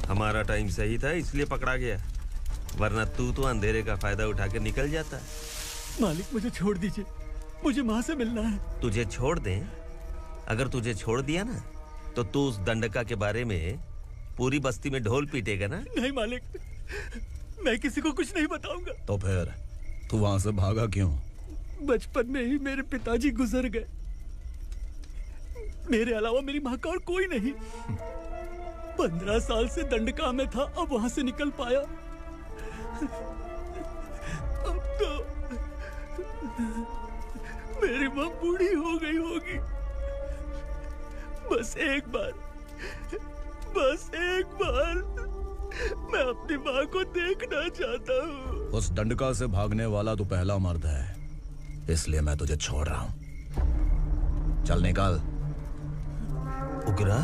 S14: हमारा टाइम सही था इसलिए पकड़ा गया, वरना तू तो अंधेरे का फायदा उठा के निकल जाता।
S12: मालिक मुझे छोड़ दीजिए, मुझे माँ से मिलना है।
S14: तुझे छोड़ दें? अगर तुझे छोड़ दिया ना तो तू उस दंडका के बारे में पूरी बस्ती में ढोल पीटेगा ना।
S12: नहीं मालिक, मैं किसी को कुछ नहीं बताऊंगा।
S18: तो फिर तू वहां से भागा क्यों?
S12: बचपन में ही मेरे पिताजी गुजर गए, मेरे अलावा मेरी माँ का और कोई नहीं। 15 साल से दंडका में था, अब वहां से निकल पाया। अब तो मेरी माँ बूढ़ी हो गई होगी। बस एक बार मैं अपनी माँ को देखना चाहता हूँ।
S18: उस दंडका से भागने वाला तो पहला मर्द है, इसलिए मैं तुझे छोड़ रहा हूँ। चल निकल।
S14: उग्रा?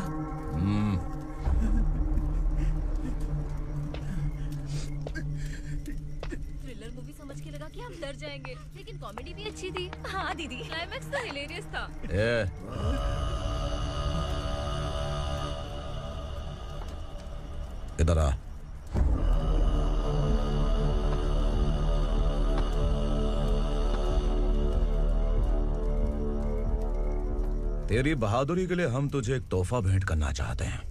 S5: थ्रिलर मूवी समझ के लगा कि हम डर जाएंगे, लेकिन कॉमेडी भी अच्छी थी। हाँ दीदी, क्लाइमैक्स तो हिलेरियस था।
S18: इधर आ। तेरी बहादुरी के लिए हम तुझे एक तोहफा भेंट करना चाहते हैं।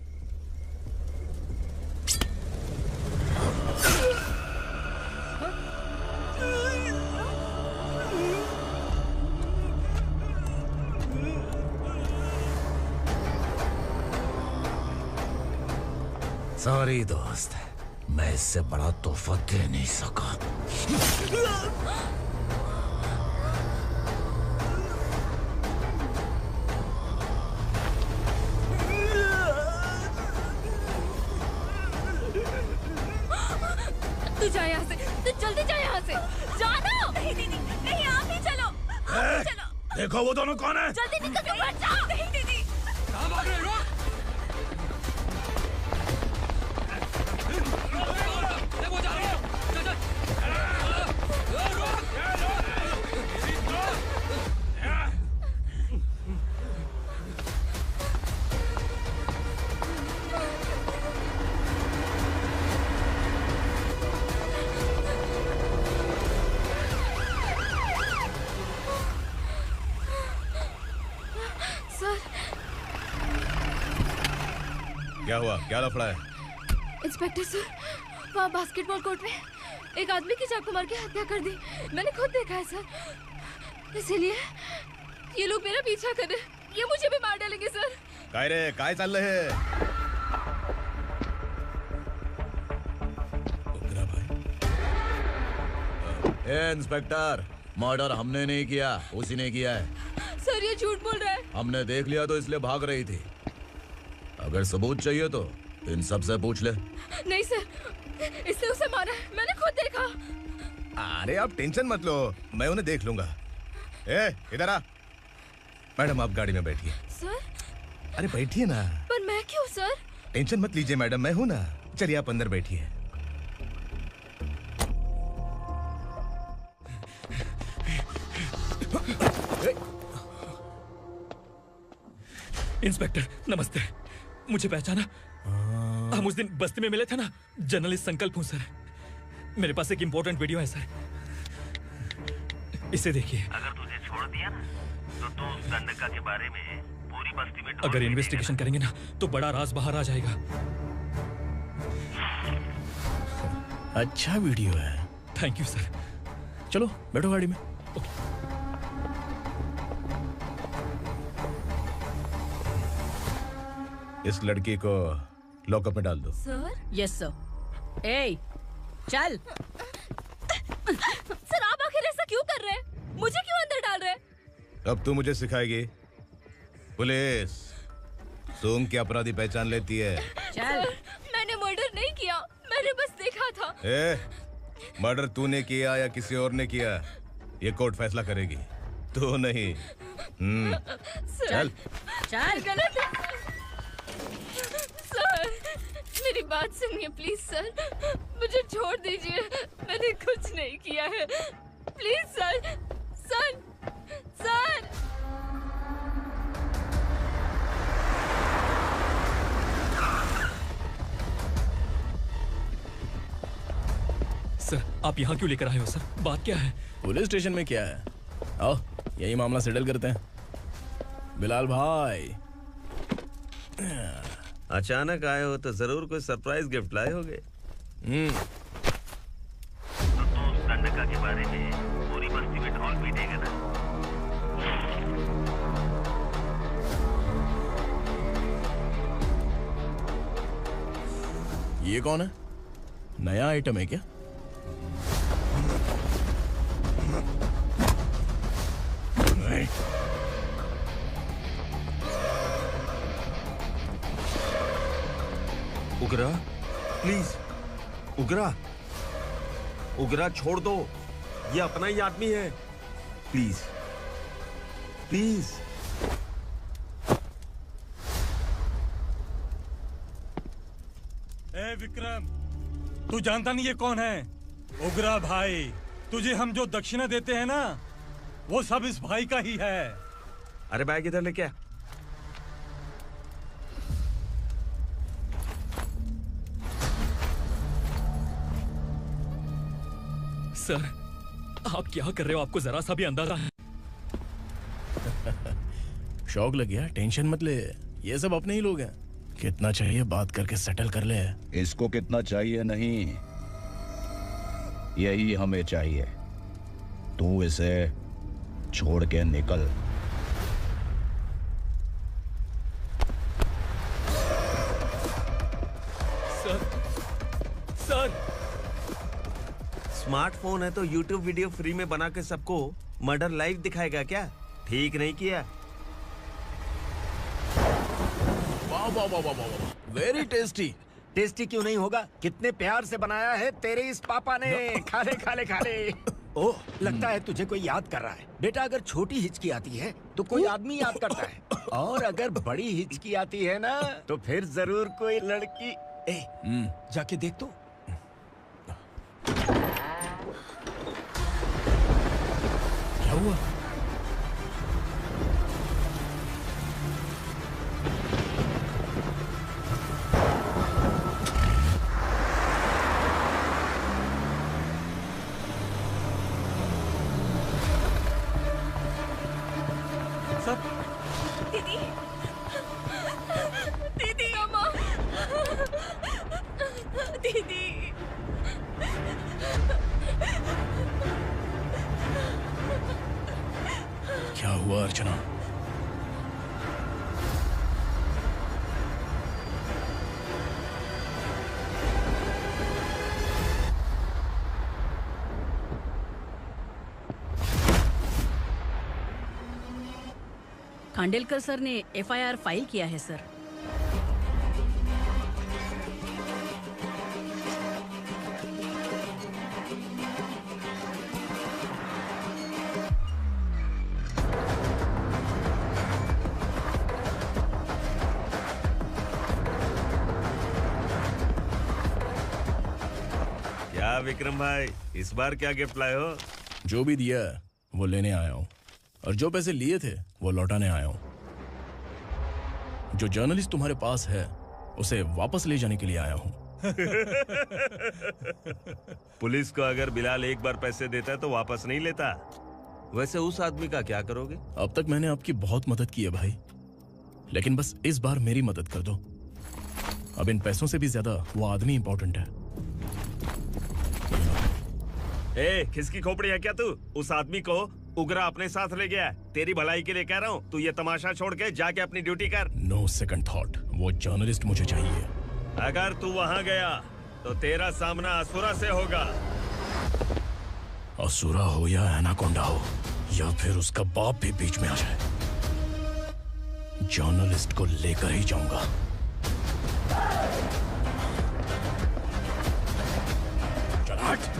S18: सॉरी दोस्त, मैं इससे बड़ा तोहफा दे नहीं सका।
S5: तू जा यहाँ से, तू जल्दी जा यहाँ से। जाना। नहीं दीदी, नहीं, आप ही चलो, आप ही चलो।
S17: देखो वो दोनों कौन है?
S5: जल्दी निकल के बैठ जाओ। नहीं दीदी।
S16: कहाँ भाग रहे हो? वो जा रहे हो। चल चल।
S17: क्या हुआ? क्या लफड़ा है?
S5: इंस्पेक्टर सर, वहाँ बास्केटबॉल कोर्ट में एक आदमी की चाकू मार के हत्या कर दी। मैंने खुद देखा है सर, इसीलिए ये लोग मेरा पीछा कर रहे, ये मुझे भी मार डालेंगे सर।
S17: काय रे, काय चाललंय हे?
S18: ए इंस्पेक्टर, मर्डर हमने नहीं किया, उसी ने किया है।
S5: सर ये झूठ बोल रहा है।
S18: हमने देख लिया तो इसलिए भाग रही थी। अगर सबूत चाहिए तो इन सब से पूछ ले।
S5: नहीं सर, इसने उसे मारा है, मैंने खुद देखा।
S17: अरे आप टेंशन मत लो, मैं उन्हें देख लूंगा। इधर आ। मैडम आप गाड़ी में बैठिए।
S5: सर?
S17: अरे बैठिए ना।
S5: पर मैं क्यों सर?
S17: टेंशन मत लीजिए मैडम, मैं हूं ना। चलिए आप अंदर बैठिए।
S16: इंस्पेक्टर नमस्ते, मुझे पहचाना? हम उस दिन बस्ती में मिले थे ना। जर्नलिस्ट संकल्प हूँ सर। मेरे पास एक इम्पोर्टेंट वीडियो है सर, इसे देखिए।
S14: अगर तुझे छोड़ दिया ना तो तू उस दंडका के बारे में पूरी बस्ती में
S16: अगर इन्वेस्टिगेशन करेंगे ना तो बड़ा राज बाहर आ जाएगा।
S18: अच्छा वीडियो है।
S16: Thank you sir. चलो बैठो गाड़ी में।
S17: इस लड़की को लॉकअप में डाल दो।
S15: सर? Yes sir. ए, चल।
S5: सर आप आखिर ऐसा क्यों कर रहे हैं? मुझे क्यों
S8: अब तू मुझे सिखाएगी? पुलिस सूंघ के अपराधी पहचान लेती है।
S5: चल। मैंने मर्डर नहीं किया, मैंने बस देखा था।
S8: मर्डर तूने किया या किसी और ने किया, ये कोर्ट फैसला करेगी, तू नहीं। चल
S5: चल। गलत है सर, मेरी बात सुनिए प्लीज सर, मुझे छोड़ दीजिए, मैंने कुछ नहीं किया है, please sir. Sir sir
S16: sir, आप यहाँ क्यों लेकर आए हो सर? बात क्या है?
S7: पुलिस स्टेशन में क्या है? आओ यही मामला सेटल करते हैं। बिलाल भाई,
S14: अचानक आए हो तो जरूर कोई सरप्राइज गिफ्ट लाए होगे।
S19: तो संडका के बारे में पूरी बस्ती में ढोल पीटेगा ना?
S7: ये कौन है? नया आइटम है क्या?
S14: उगरा, प्लीज उगरा, उगरा छोड़ दो, ये अपना ही आदमी है, प्लीज प्लीज।
S1: ए विक्रम, तू जानता नहीं ये कौन है? उगरा भाई। तुझे हम जो दक्षिणा देते हैं ना, वो सब इस भाई का ही है।
S14: अरे बैग इधर लेके आ।
S16: सर, आप क्या कर रहे हो? आपको जरा सा भी अंदाजा है?
S7: शौक लग गया? टेंशन मत ले, ये सब अपने ही लोग हैं। कितना चाहिए बात करके सेटल कर ले।
S18: इसको कितना चाहिए नहीं, यही हमें चाहिए। तू इसे छोड़ के निकल।
S16: Sir, sir.
S14: स्मार्टफोन है तो YouTube वीडियो फ्री में बना के सबको मर्डर लाइव दिखाएगा क्या? ठीक नहीं किया।
S7: वाह वाह वाह वाह वाह, वेरी टेस्टी।
S6: टेस्टी क्यों नहीं होगा? कितने प्यार से बनाया है तेरे इस पापा ने। खा ले खा ले खा ले। ओह, लगता है तुझे कोई याद कर रहा है। बेटा, अगर छोटी हिचकी आती है तो कोई आदमी याद करता है, और अगर बड़ी हिचकी आती है ना तो फिर जरूर कोई लड़की। जाके देख तो।
S7: क्या हुआ?
S5: दीदी, दीदी, अम्मा, दीदी।
S7: क्या हुआ अर्चना?
S15: खांडेलकर सर ने एफआईआर फाइल किया है सर।
S14: क्या विक्रम भाई, इस बार क्या गिफ्ट लाए हो?
S7: जो भी दिया है वो लेने आया हूँ, और जो पैसे लिए थे वो लौटाने आया हूँ। जो जर्नलिस्ट तुम्हारे पास है उसे वापस ले जाने के लिए आया हूँ।
S14: पुलिस को अगर बिलाल एक बार पैसे देता है तो वापस नहीं लेता। वैसे उस आदमी का क्या करोगे?
S7: अब तक मैंने आपकी बहुत मदद की है भाई, लेकिन बस इस बार मेरी मदद कर दो। अब इन पैसों से भी ज्यादा वो आदमी इंपॉर्टेंट है।
S14: ए, किसकी खोपड़ी है क्या तू? उस आदमी को उगरा अपने साथ ले गया। तेरी भलाई के लिए कह रहा हूँ, तू ये तमाशा छोड़ के जाके अपनी ड्यूटी कर।
S7: नो सेकंड थॉट, वो जर्नलिस्ट मुझे चाहिए।
S14: अगर तू वहाँ गया तो तेरा सामना असुरा से होगा।
S7: असुरा हो या एनाकोंडा हो, या फिर उसका बाप भी बीच में आ जाए, जर्नलिस्ट को लेकर ही जाऊंगा। चल हट।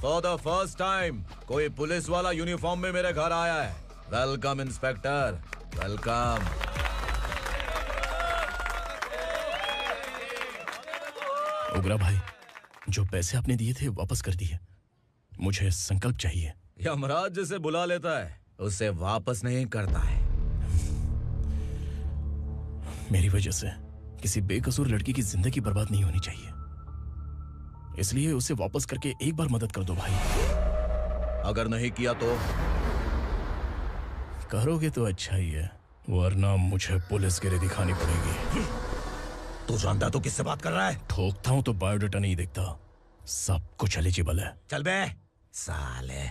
S20: फॉर द फर्स्ट टाइम कोई पुलिस वाला यूनिफॉर्म में मेरे घर आया है। Welcome inspector, welcome.
S7: उग्रा भाई, जो पैसे आपने दिए थे वापस कर दिए। मुझे संकल्प चाहिए।
S20: यमराज जिसे बुला लेता है उसे वापस नहीं करता है।
S7: मेरी वजह से किसी बेकसूर लड़की की जिंदगी बर्बाद नहीं होनी चाहिए, इसलिए उसे वापस करके एक बार मदद कर दो भाई।
S20: अगर नहीं किया तो?
S7: करोगे तो अच्छा ही है, वरना मुझे पुलिसगिरी दिखानी पड़ेगी।
S20: तू जानता तो किससे बात कर रहा है?
S7: ठोकता हूं तो बायोडाटा नहीं दिखता, सब कुछ एलिजिबल है।
S20: चल बे साले।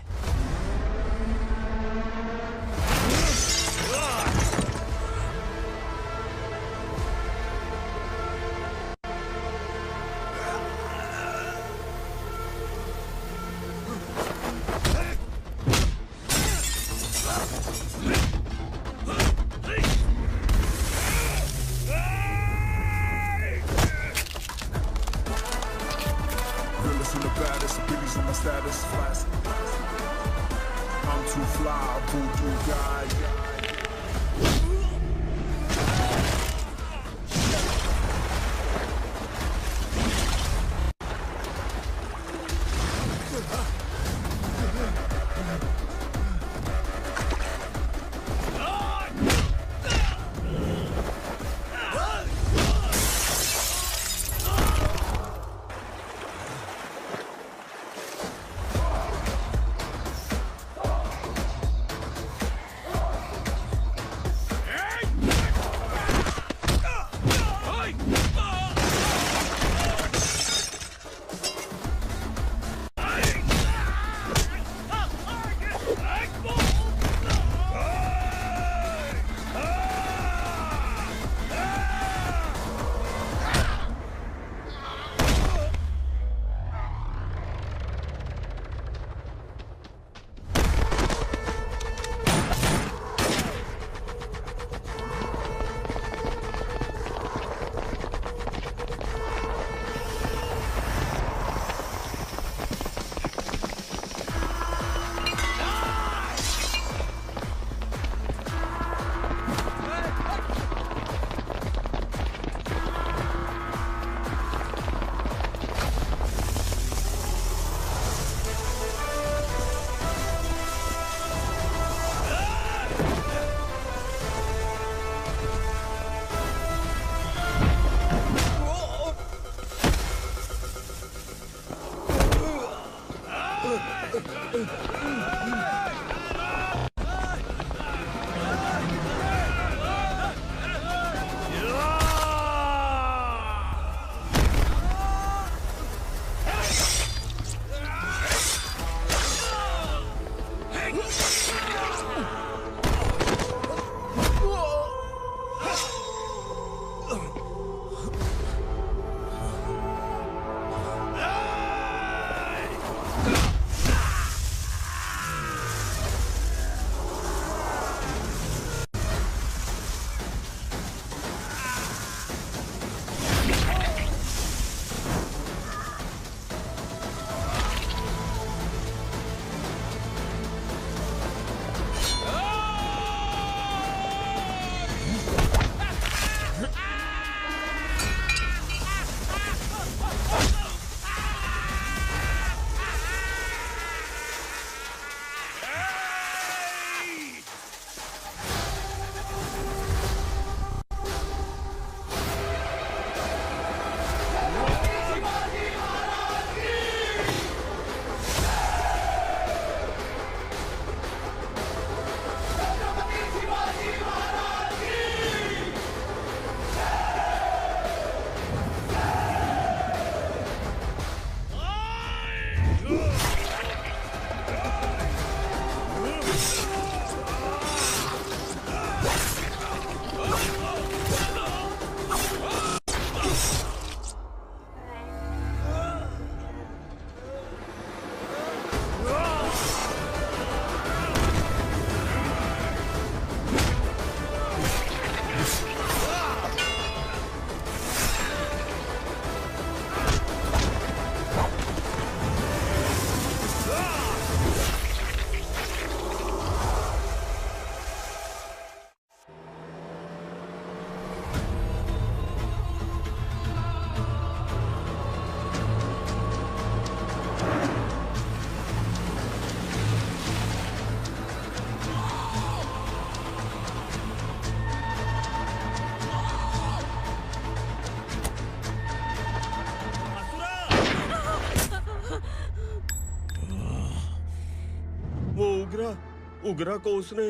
S14: उगरा को उसने।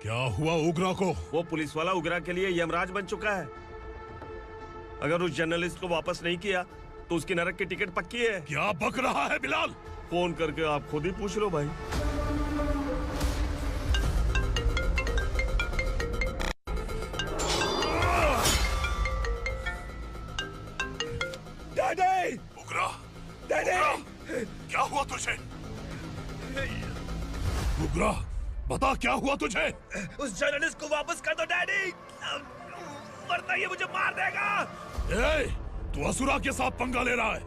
S11: क्या हुआ उगरा को?
S14: वो पुलिस वाला उगरा के लिए यमराज बन चुका है। अगर उस जर्नलिस्ट को वापस नहीं किया तो उसकी नरक की टिकट पक्की है।
S11: क्या बक रहा है बिलाल?
S14: फोन करके आप खुद ही पूछ लो भाई।
S11: डैडी! उगरा! डैडी! क्या हुआ तुझे? उगरा, बता क्या हुआ तुझे?
S7: उस जर्नलिस्ट को वापस कर दो डैडी, वरना ये मुझे मार देगा।
S11: ए, तू असुरा के साथ पंगा ले रहा है।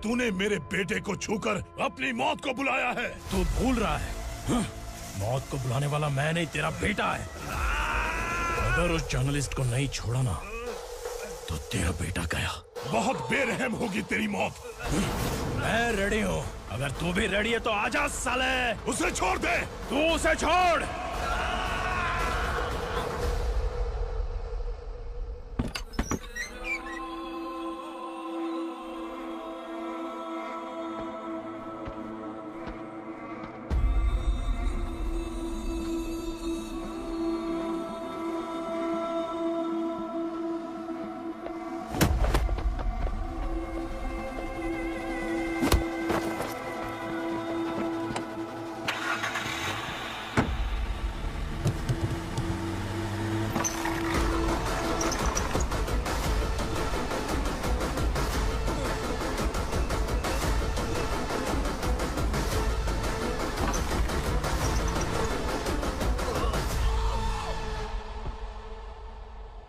S11: तूने मेरे बेटे को छूकर अपनी मौत को बुलाया है।
S7: तू भूल रहा है, मौत को बुलाने वाला मैं नहीं, तेरा बेटा है। अगर उस जर्नलिस्ट को नहीं छोड़ा ना तो तेरा बेटा गया।
S11: बहुत बेरहम होगी तेरी मौत।
S7: मैं रेडी हूँ, अगर तू भी रेडी है तो आजा साले।
S11: उसे छोड़ दे।
S7: तू उसे छोड़।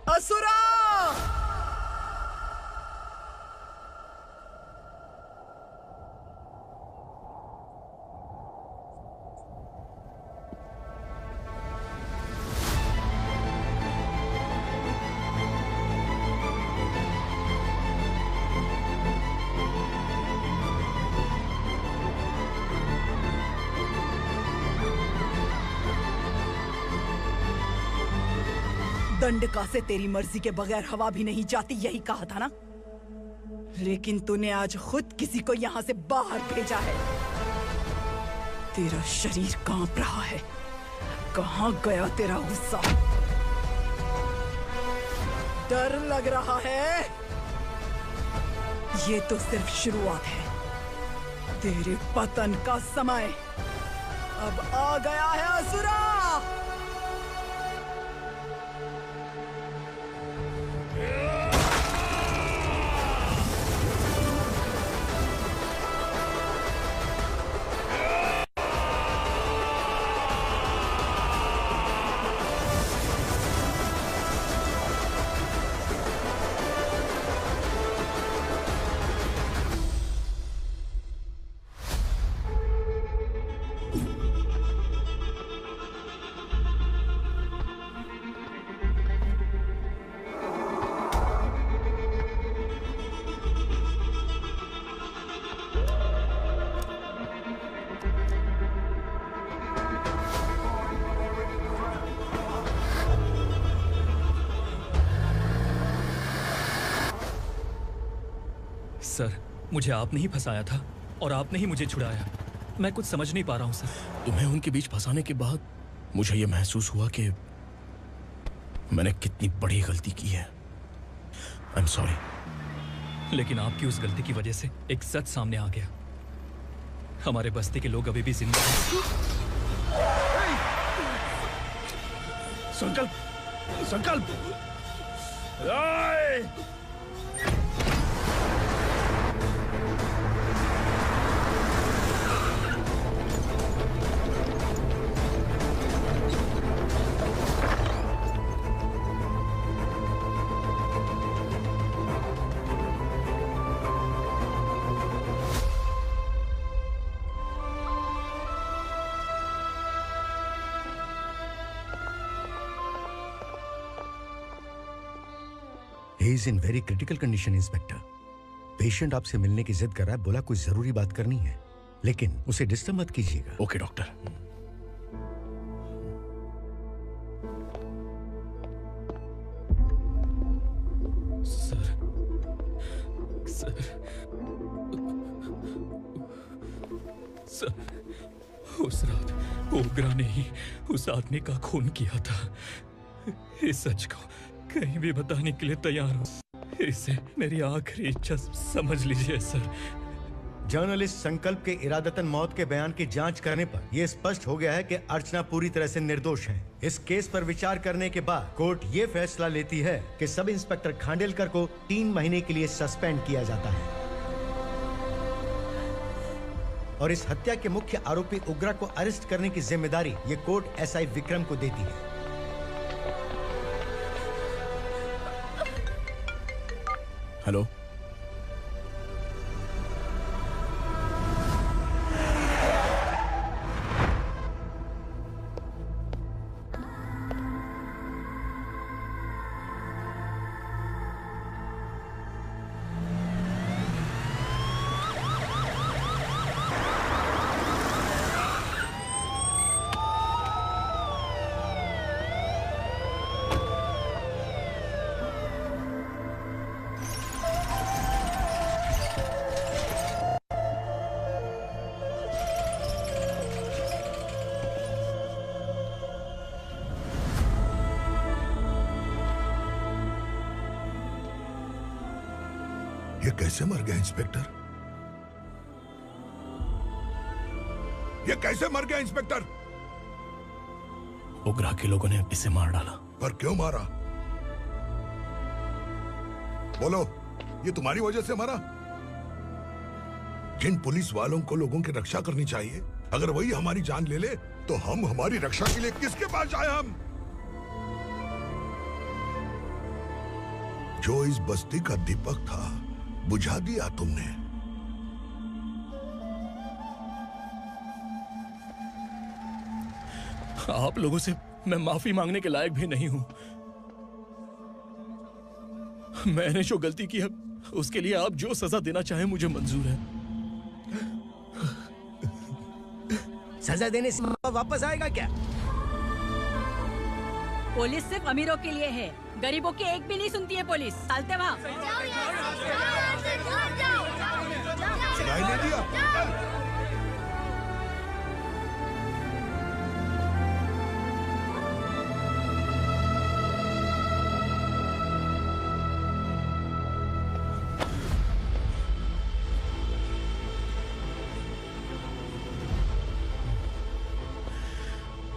S12: असुरा!
S15: दंडका से तेरी मर्जी के बगैर हवा भी नहीं जाती, यही कहा था ना? लेकिन तूने आज खुद किसी को यहाँ से बाहर भेजा है। तेरा शरीर कांप रहा है। कहाँ गया तेरा गुस्सा? डर लग रहा है? ये तो सिर्फ शुरुआत है। तेरे पतन का समय अब आ गया है असुरा।
S16: सर, मुझे आपने ही फंसाया था और आपने ही मुझे छुड़ाया। मैं कुछ समझ नहीं पा रहा हूँ सर।
S7: तुम्हें उनके बीच फंसाने के बाद मुझे ये महसूस हुआ कि मैंने कितनी बड़ी गलती की है। I am sorry.
S16: लेकिन आपकी उस गलती की वजह से एक सच सामने आ गया। हमारे बस्ती के लोग अभी भी जिंदा हैं।
S7: संकल्प, संकल्प।
S21: He is in very critical condition, inspector. Patient आपसे मिलने की जिद कर रहा है, बोला कुछ जरूरी बात करनी है, लेकिन उसे डिस्टर्ब मत कीजिएगा।
S7: Okay doctor.
S16: सर, उस रात ओग्रा ने ही उस आदमी का खून किया था। इस सच को कहीं भी बताने के लिए तैयार हूँ। इसे मेरी आखिरी इच्छा समझ लीजिए सर।
S21: जर्नलिस्ट संकल्प के इरादतन मौत के बयान की जांच करने पर यह स्पष्ट हो गया है कि अर्चना पूरी तरह से निर्दोष है। इस केस पर विचार करने के बाद कोर्ट ये फैसला लेती है कि सब इंस्पेक्टर खांडेलकर को 3 महीने के लिए सस्पेंड किया जाता है और इस हत्या के मुख्य आरोपी उग्रा को अरेस्ट करने की जिम्मेदारी ये कोर्ट एसआई विक्रम को देती है।
S7: हेलो,
S3: ये कैसे मर गया इंस्पेक्टर? ये कैसे मर गया इंस्पेक्टर?
S7: उग्रा के लोगों ने इसे मार डाला।
S3: पर क्यों मारा? बोलो, ये तुम्हारी वजह से मारा? जिन पुलिस वालों को लोगों की रक्षा करनी चाहिए, अगर वही हमारी जान ले ले तो हम हमारी रक्षा के लिए किसके पास जाए? हम जो इस बस्ती का दीपक था बुझा दिया तुमने।
S7: आप लोगों से मैं माफी मांगने के लायक भी नहीं हूं। मैंने जो गलती की है उसके लिए आप जो सजा देना चाहें मुझे मंजूर है।
S12: सजा देने से वापस आएगा क्या?
S13: पुलिस सिर्फ अमीरों के लिए है, गरीबों की एक भी नहीं सुनती है पुलिस। चलते वहाँ।
S3: सुनाई नहीं दिया?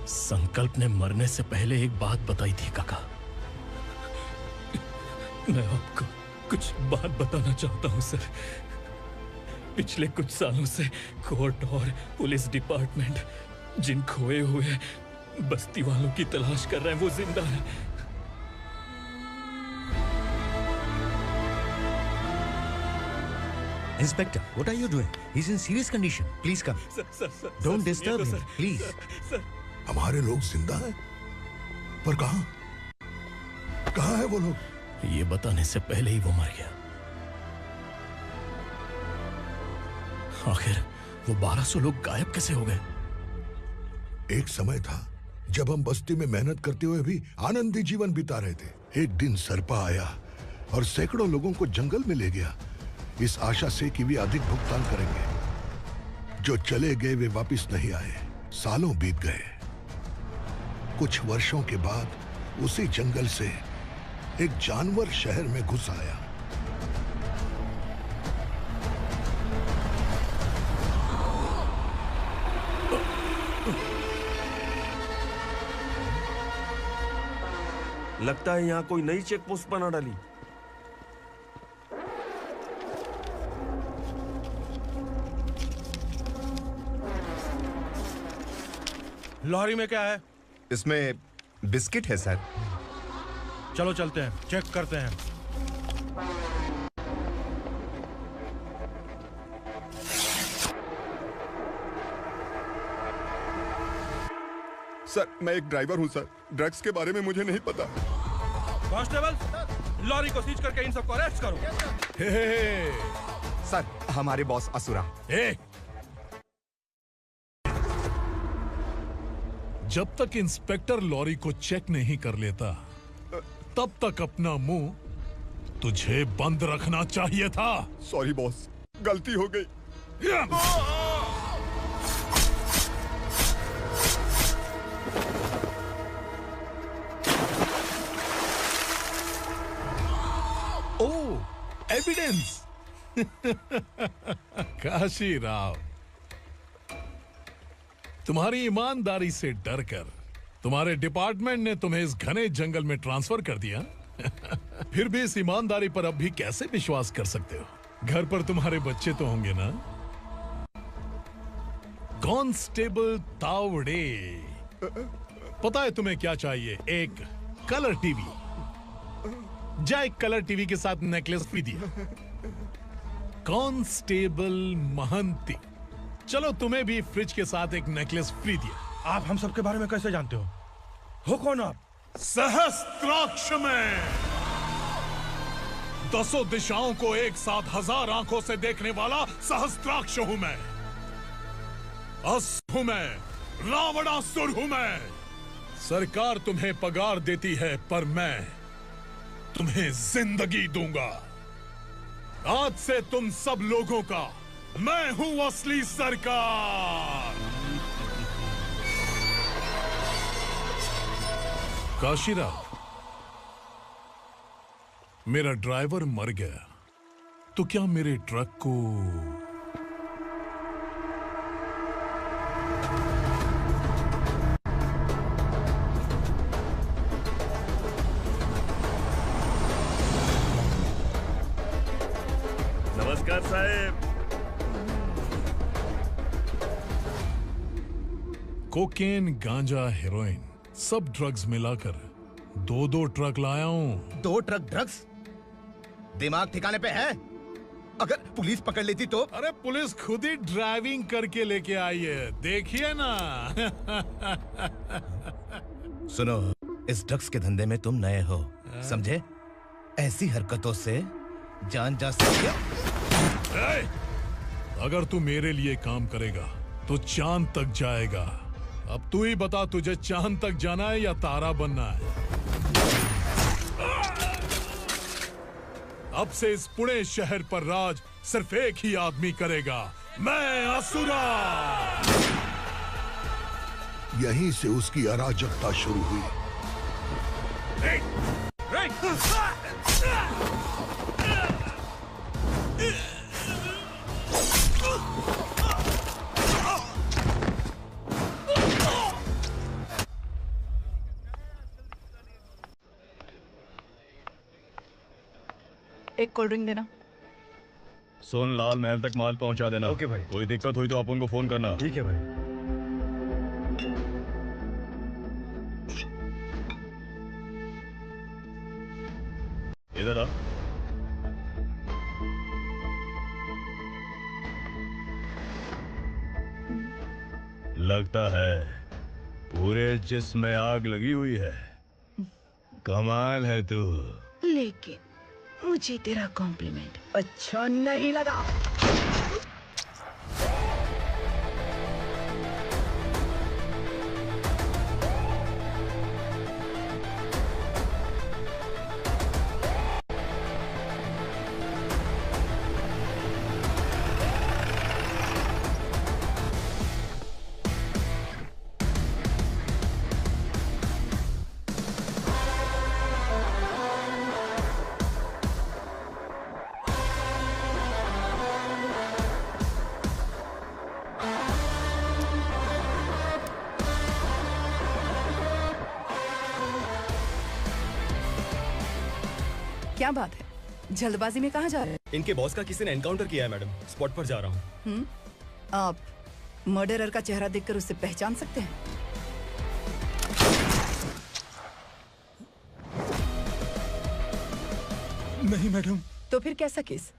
S7: संकल्प ने मरने से पहले एक बात बताई थी काका। मैं आपको कुछ बात बताना चाहता हूं सर। पिछले कुछ सालों से कोर्ट और पुलिस डिपार्टमेंट जिन खोए हुए बस्ती वालों की तलाश कर रहे हैं वो जिंदा है।
S21: Inspector, what are you doing? He's in serious condition. Please come.
S7: Sir,
S21: Don't disturb him, please.
S3: हमारे लोग जिंदा हैं? पर कहां? कहां है वो लोग?
S7: ये बताने से पहले ही वो मर गया। आखिर वो 1200 लोग गायब कैसे हो गए?
S3: एक समय था जब हम बस्ती में मेहनत करते हुए भी आनंदी जीवन बिता रहे थे। एक दिन सरपा आया और सैकड़ों लोगों को जंगल में ले गया, इस आशा से कि वे अधिक भुगतान करेंगे। जो चले गए वे वापस नहीं आए। सालों बीत गए। कुछ वर्षों के बाद उसी जंगल से एक जानवर शहर में घुस आया।
S14: लगता है यहाँ कोई नई चेक पोस्ट बना डाली।
S1: लॉरी में क्या है?
S17: इसमें बिस्किट है सर।
S1: चलो चलते हैं, चेक करते हैं।
S22: सर, मैं एक ड्राइवर हूं सर। ड्रग्स के बारे में मुझे नहीं पता।
S1: कांस्टेबल, लॉरी को सीज करके इन सबको अरेस्ट करो।
S17: सर, हमारे बॉस असुरा।
S11: जब तक इंस्पेक्टर लॉरी को चेक नहीं कर लेता तब तक अपना मुंह तुझे बंद रखना चाहिए था।
S22: सॉरी बॉस, गलती हो गई।
S11: एविडेंस। काशी राव, तुम्हारी ईमानदारी से डरकर तुम्हारे डिपार्टमेंट ने तुम्हें इस घने जंगल में ट्रांसफर कर दिया। फिर भी इस ईमानदारी पर अब भी कैसे विश्वास कर सकते हो? घर पर तुम्हारे बच्चे तो होंगे ना? कांस्टेबल तावड़े, पता है तुम्हें क्या चाहिए? एक कलर टीवी। जा एक कलर टीवी के साथ नेकलेस भी दिया। कांस्टेबल महंती, चलो तुम्हें भी फ्रिज के साथ एक नेकलेस फ्री दिया।
S1: आप हम सब के बारे में कैसे जानते हो कौन आप?
S11: सहस्त्राक्ष में 10 दिशाओं को एक साथ 1000 आंखों से देखने वाला सहस्त्राक्ष हूं मैं। असुर हूं मैं, रावणासुर हूं मैं। सरकार तुम्हें पगार देती है पर मैं तुम्हें जिंदगी दूंगा। आज से तुम सब लोगों का मैं हूं असली सरकार। काशीराव, मेरा ड्राइवर मर गया तो क्या मेरे ट्रक को
S14: नमस्कार साहब।
S11: कोकेन, गांजा, हेरोइन सब ड्रग्स मिलाकर 2 ट्रक लाया हूं।
S8: 2 ट्रक ड्रग्स? दिमाग ठिकाने पे है? अगर पुलिस पकड़ लेती तो?
S11: अरे पुलिस खुद ही ड्राइविंग करके लेके आई है, देखिए ना।
S8: सुनो, इस ड्रग्स के धंधे में तुम नए हो, समझे? ऐसी हरकतों से जान जा सकती है।
S11: अगर तू मेरे लिए काम करेगा तो चांद तक जाएगा। अब तू ही बता, तुझे चांद तक जाना है या तारा बनना है? अब से इस पुणे शहर पर राज सिर्फ एक ही आदमी करेगा, मैं असुरा।
S3: यहीं से उसकी अराजकता शुरू हुई।
S15: एक कोल्ड ड्रिंक देना।
S2: सोनलाल महल तक माल पहुंचा देना।
S21: ओके भाई।
S2: कोई दिक्कत हुई तो अपन को फोन करना।
S21: ठीक है भाई।
S2: इधर आ। लगता है पूरे जिस्म में आग लगी हुई है। कमाल है तू।
S15: लेकिन मुझे तेरा कॉम्प्लीमेंट अच्छा नहीं लगा। क्या बात है, जल्दबाजी में कहाँ जा रहे हैं?
S18: इनके बॉस का किसी ने एनकाउंटर किया है मैडम, स्पॉट पर जा रहा हूँ।
S15: आप मर्डरर का चेहरा देखकर उसे पहचान सकते हैं?
S18: नहीं मैडम।
S15: तो फिर कैसा केस?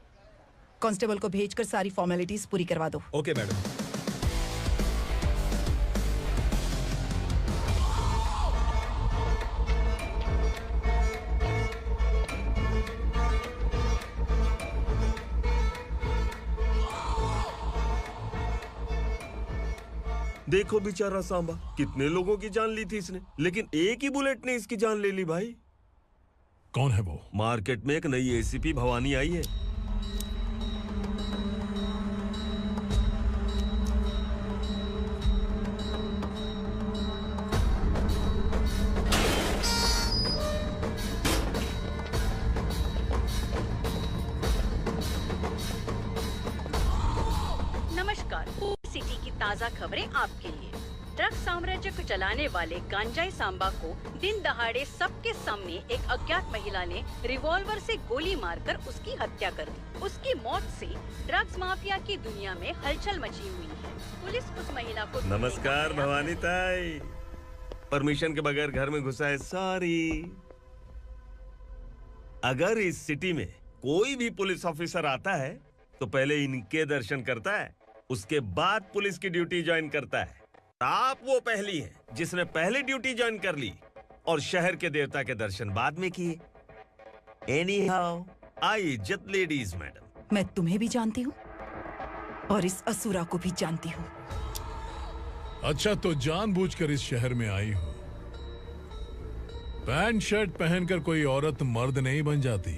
S15: कांस्टेबल को भेजकर सारी फॉर्मेलिटीज पूरी करवा दो।
S18: Okay madam.
S14: देखो बेचारा सांबा, कितने लोगों की जान ली थी इसने, लेकिन एक ही बुलेट ने इसकी जान ले ली भाई।
S11: कौन है वो?
S14: मार्केट में एक नई एसीपी भवानी आई है।
S13: ताज़ा खबरें आपके लिए। ड्रग्स साम्राज्य को चलाने वाले गांजाई सांबा को दिन दहाड़े सबके सामने एक अज्ञात महिला ने रिवॉल्वर से गोली मारकर उसकी हत्या कर दी। उसकी मौत से ड्रग्स माफिया की दुनिया में हलचल मची हुई है। पुलिस उस महिला को
S14: नमस्कार भवानी ताई। परमिशन के बगैर घर में घुसा है, सॉरी। अगर इस सिटी में कोई भी पुलिस ऑफिसर आता है तो पहले इनके दर्शन करता है, उसके बाद पुलिस की ड्यूटी ज्वाइन करता है। आप वो पहली हैं जिसने पहले ड्यूटी ज्वाइन कर ली और शहर के देवता के दर्शन बाद में किए। एनीहाउ, आई इज्जत लेडीज मैडम।
S15: मैं तुम्हें भी जानती हूँ और इस असुरा को भी जानती हूँ।
S11: अच्छा, तो जानबूझकर इस शहर में आई हो। पैंट शर्ट पहनकर कोई औरत मर्द नहीं बन जाती।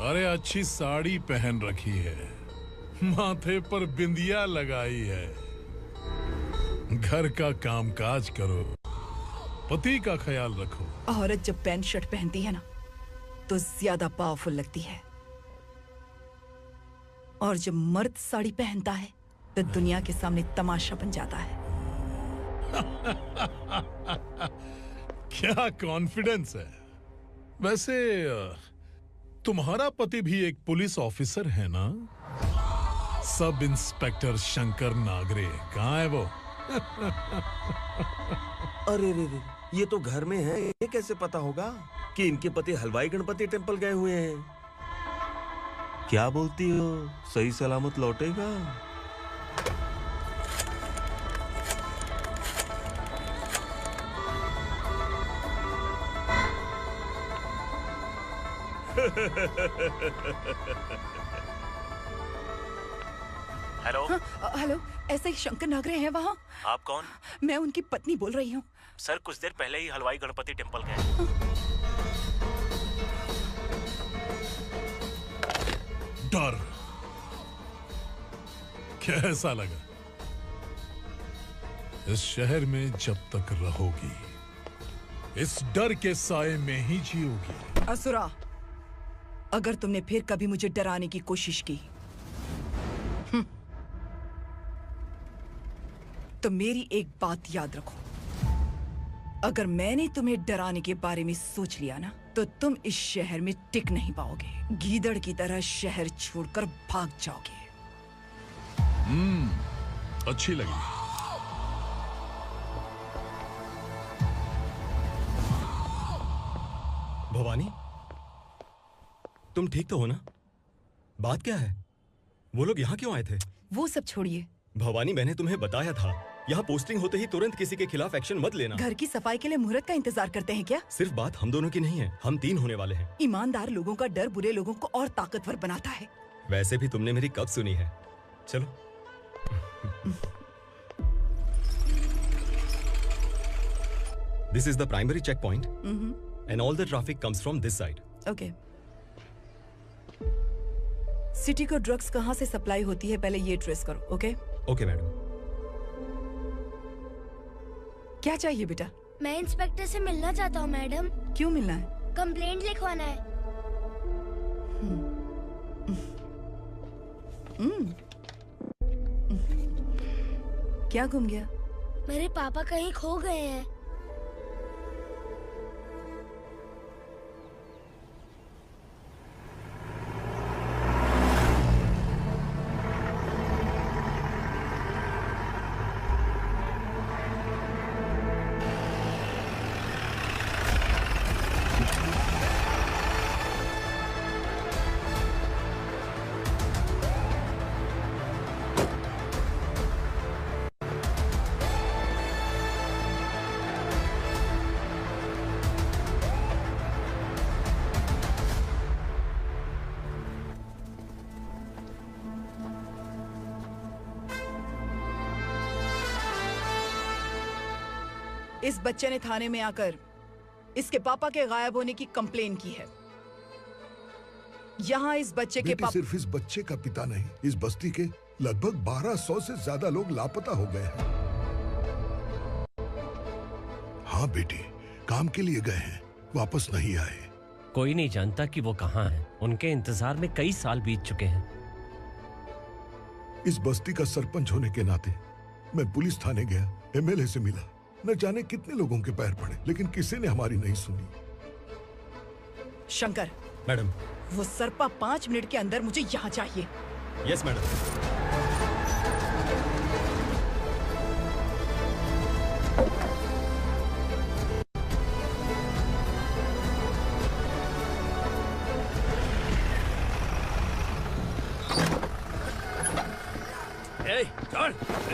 S11: अरे अच्छी साड़ी पहन रखी है, माथे पर बिंदिया लगाई है, घर का कामकाज करो, पति का ख्याल रखो।
S15: औरत जब पैंट शर्ट पहनती है ना तो ज्यादा पावरफुल लगती है, और जब मर्द साड़ी पहनता है तो दुनिया के सामने तमाशा बन जाता है।
S11: क्या कॉन्फिडेंस है। वैसे तुम्हारा पति भी एक पुलिस ऑफिसर है ना? सब इंस्पेक्टर शंकर नागरे कहाँ है वो?
S14: अरे रे रे, ये तो घर में है। ये कैसे पता होगा कि इनके पति हलवाई गणपति टेम्पल गए हुए हैं? क्या बोलती हो, सही सलामत लौटेगा?
S18: हेलो।
S15: हेलो, ऐसे ही शंकर नागरे हैं वहाँ?
S18: आप कौन?
S15: मैं उनकी पत्नी बोल रही हूँ।
S18: सर कुछ देर पहले ही हलवाई गणपति टेम्पल गए।
S11: डर कैसा लगा? इस शहर में जब तक रहोगी इस डर के साए में ही जियोगी।
S15: असुरा, अगर तुमने फिर कभी मुझे डराने की कोशिश की तो मेरी एक बात याद रखो, अगर मैंने तुम्हें डराने के बारे में सोच लिया ना तो तुम इस शहर में टिक नहीं पाओगे। गीदड़ की तरह शहर छोड़कर भाग जाओगे।
S11: अच्छी लगी।
S2: भवानी, तुम ठीक तो हो ना? बात क्या है? वो लोग यहाँ क्यों आए थे?
S15: वो सब छोड़िए
S2: भवानी, मैंने तुम्हें बताया था यहाँ पोस्टिंग होते ही तुरंत किसी के खिलाफ एक्शन मत लेना।
S15: घर की सफाई के लिए मुहूर्त का इंतजार करते हैं क्या?
S2: सिर्फ बात हम दोनों की नहीं है, हम 3 होने वाले हैं।
S15: ईमानदार लोगों का डर बुरे लोगों को और ताकतवर बनाता है।
S2: वैसे भी तुमने मेरी कब सुनी है। चलो। This is the primary checkpoint, and all the traffic comes from this side.
S15: Okay. City को ड्रग्स कहाँ से सप्लाई होती है पहले ये ट्रेस करो, ओके?
S2: Okay madam.
S15: क्या चाहिए बेटा?
S4: मैं इंस्पेक्टर से मिलना चाहता हूँ मैडम।
S15: क्यों मिलना है?
S4: कंप्लेंट लिखवाना है।
S15: क्या घूम गया?
S4: मेरे पापा कहीं खो गए हैं।
S15: इस बच्चे ने थाने में आकर इसके पापा के गायब होने की कंप्लेन की है। यहाँ इस बच्चे के
S3: पापा सिर्फ इस बच्चे का पिता नहीं, इस बस्ती के लगभग 1200 से ज्यादा लोग लापता हो गए हैं। हाँ बेटी, काम के लिए गए हैं, वापस नहीं आए।
S9: कोई नहीं जानता कि वो कहाँ हैं। उनके इंतजार में कई साल बीत चुके हैं।
S3: इस बस्ती का सरपंच होने के नाते मैं पुलिस थाने गया, एमएलए से मिला, न जाने कितने लोगों के पैर पड़े, लेकिन किसी ने हमारी नहीं सुनी।
S15: शंकर,
S16: मैडम।
S15: वो सरपा 5 मिनट के अंदर मुझे यहाँ चाहिए।
S16: Yes madam.
S1: छोड़,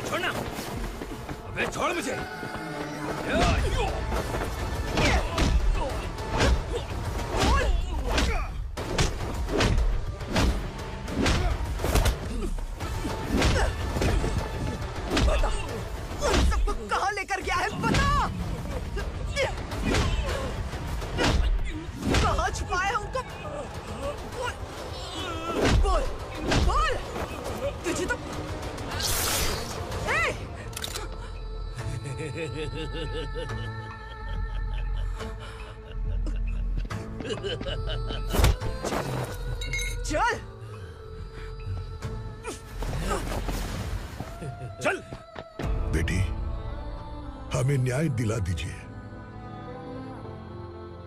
S1: छोड़ना, अबे छोड़ मुझे।
S15: बता, उन सबको कहाँ लेकर गया है, बता। कहाँ छुपाया है उनको? बोल, बोल, तुझे तो चल
S3: चल बेटी, हमें न्याय दिला दीजिए।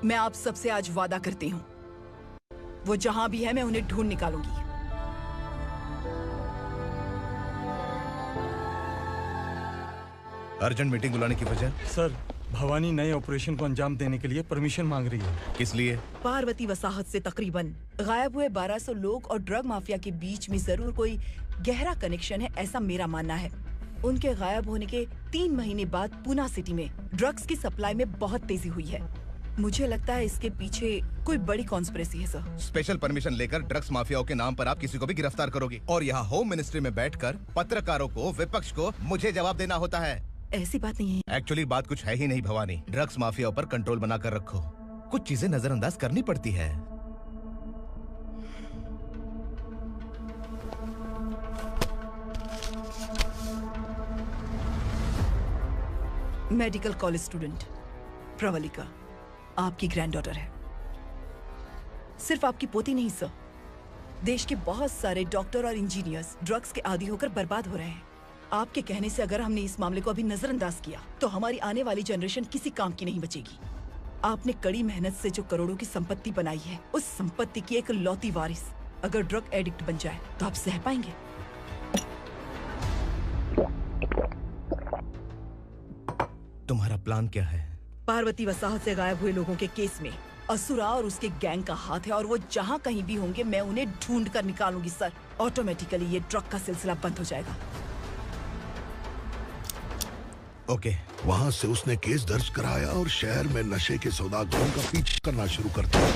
S15: मैं आप सबसे आज वादा करती हूँ, वो जहां भी है मैं उन्हें ढूंढ निकालूंगी।
S8: अर्जेंट मीटिंग बुलाने की वजह?
S10: सर, भवानी नए ऑपरेशन को अंजाम देने के लिए परमिशन मांग रही है।
S8: किस लिए?
S15: पार्वती वसाहत से तकरीबन गायब हुए 1200 लोग और ड्रग माफिया के बीच में जरूर कोई गहरा कनेक्शन है, ऐसा मेरा मानना है। उनके गायब होने के 3 महीने बाद पूना सिटी में ड्रग्स की सप्लाई में बहुत तेजी हुई है। मुझे लगता है इसके पीछे कोई बड़ी कॉन्स्पिरेसी है सर।
S8: स्पेशल परमिशन लेकर ड्रग्स माफियाओं के नाम पर आप किसी को भी गिरफ्तार करोगे और यहाँ होम मिनिस्ट्री में बैठकर पत्रकारों को, विपक्ष को मुझे जवाब देना होता है।
S15: ऐसी बात नहीं है।
S8: एक्चुअली बात कुछ है ही नहीं भवानी। ड्रग्स माफियाओं पर कंट्रोल बनाकर रखो, कुछ चीजें नजरअंदाज करनी पड़ती है।
S15: मेडिकल कॉलेज स्टूडेंट प्रवलिका आपकी ग्रैंडडॉटर है। सिर्फ आपकी पोती नहीं सर, देश के बहुत सारे डॉक्टर और इंजीनियर्स ड्रग्स के आदी होकर बर्बाद हो रहे हैं। आपके कहने से अगर हमने इस मामले को अभी नजरअंदाज किया तो हमारी आने वाली जनरेशन किसी काम की नहीं बचेगी। आपने कड़ी मेहनत से जो करोड़ों की संपत्ति बनाई है, उस संपत्ति की एक लौती वारिस अगर ड्रग एडिक्ट बन जाए तो आप सह पाएंगे?
S8: तुम्हारा प्लान क्या है?
S15: पार्वती वसाहत से गायब हुए लोगों के केस में असुरा और उसके गैंग का हाथ है और वो जहाँ कहीं भी होंगे मैं उन्हें ढूंढ कर निकालूंगी सर। ऑटोमेटिकली ये ड्रग का सिलसिला बंद हो जाएगा।
S8: ओके।
S3: वहाँ से उसने केस दर्ज कराया और शहर में नशे के सौदागरों का पीछा करना शुरू कर दिया।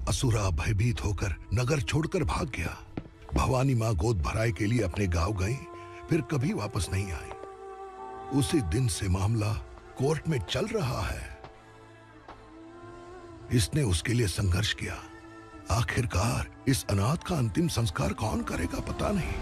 S3: असुरा भयभीत होकर नगर छोड़कर भाग गया। भवानी माँ गोद भराई के लिए अपने गांव गई, फिर कभी वापस नहीं आई। उसी दिन से मामला कोर्ट में चल रहा है। इसने उसके लिए संघर्ष किया। आखिरकार इस अनाथ का अंतिम संस्कार कौन करेगा पता नहीं।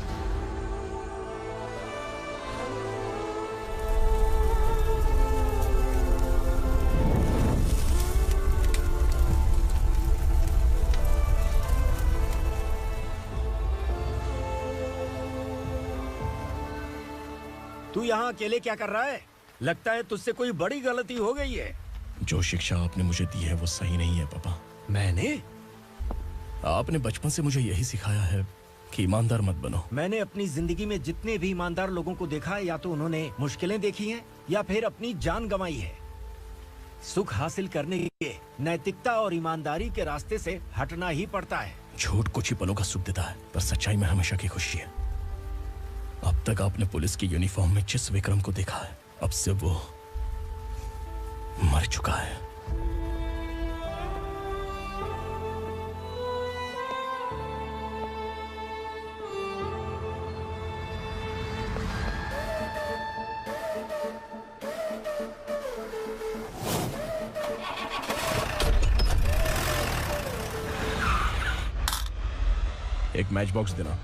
S6: तू यहाँ अकेले क्या कर रहा है? लगता है तुझसे कोई बड़ी गलती हो गई है।
S7: जो शिक्षा आपने मुझे दी है वो सही नहीं है पापा।
S6: मैंने?
S7: आपने बचपन से मुझे यही सिखाया है कि ईमानदार मत बनो।
S6: मैंने अपनी जिंदगी में जितने भी ईमानदार लोगों को देखा है, या तो उन्होंने मुश्किलें देखी हैं या फिर अपनी जान गंवाई है। सुख हासिल करने के लिए नैतिकता और ईमानदारी के रास्ते से हटना ही पड़ता है।
S7: झूठ कुछ ही पलों का सुख देता है, पर सच्चाई में हमेशा की खुशी है। अब तक आपने पुलिस की यूनिफॉर्म में जिस विक्रम को देखा है, अब से वो मर चुका है। एक मैच बॉक्स देना।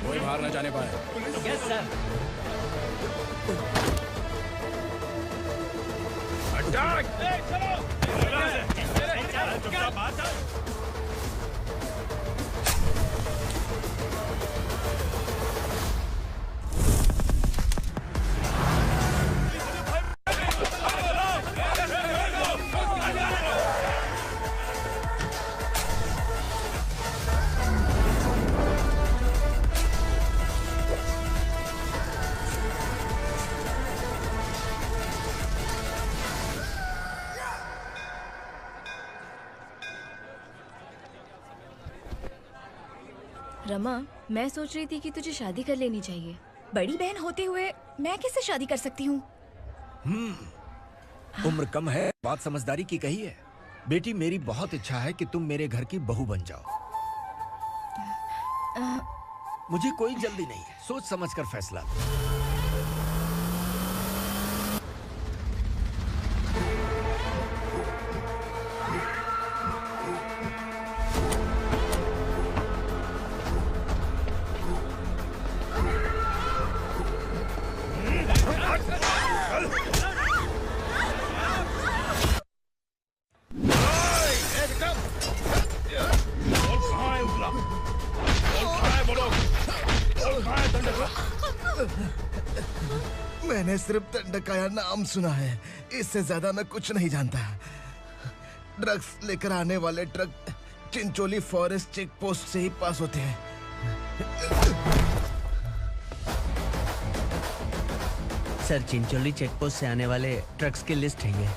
S7: कोई बाहर न जाने पाए।
S6: Yes sir.
S5: रमा, मैं सोच रही थी कि तुझे शादी कर लेनी चाहिए।
S15: बड़ी बहन होते हुए मैं कैसे शादी कर सकती हूँ?
S6: उम्र कम है, बात समझदारी की कही है। बेटी, मेरी बहुत इच्छा है कि तुम मेरे घर की बहू बन जाओ। मुझे कोई जल्दी नहीं है, सोच समझकर फैसला लो।
S8: मैंने सिर्फ दंडकाया नाम सुना है, इससे ज्यादा मैं कुछ नहीं जानता। ड्रग्स लेकर आने वाले truck Chincholi forest check post से ही पास होते हैं।
S12: सर, चिंचोली चेक पोस्ट से आने वाले ट्रक्स की लिस्ट है ये।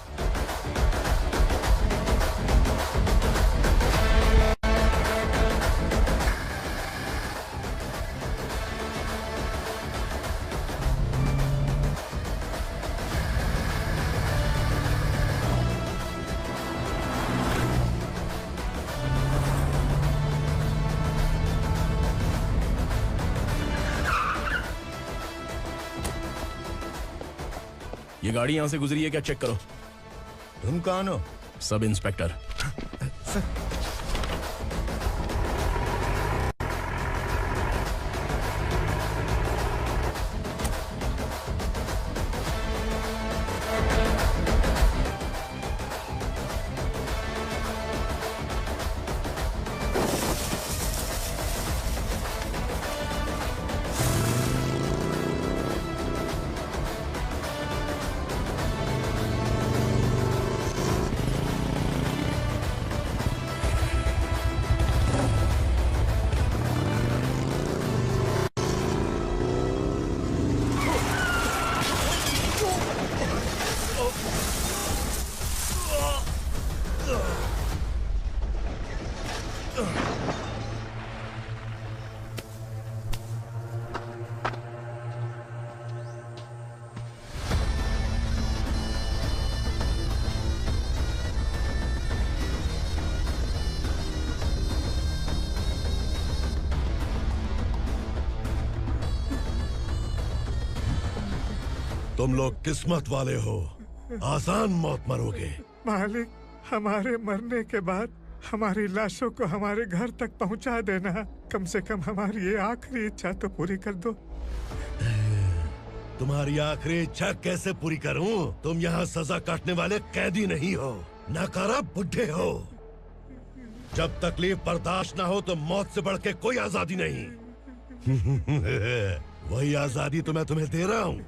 S7: ये गाड़ी यहां से गुजरी है क्या, चेक करो।
S21: तुम कौन हो?
S7: Sub inspector.
S3: तुम लोग किस्मत वाले हो, आसान मौत मरोगे।
S19: मालिक, हमारे मरने के बाद हमारी लाशों को हमारे घर तक पहुंचा देना। कम से कम हमारी ये आखिरी इच्छा तो पूरी कर दो।
S3: तुम्हारी आखिरी इच्छा कैसे पूरी करूं? तुम यहाँ सजा काटने वाले कैदी नहीं हो, नाकारा बुड्ढे हो। जब तकलीफ बर्दाश्त ना हो तो मौत से बढ़ के कोई आजादी नहीं। वही आजादी तो मैं तुम्हें दे रहा हूँ।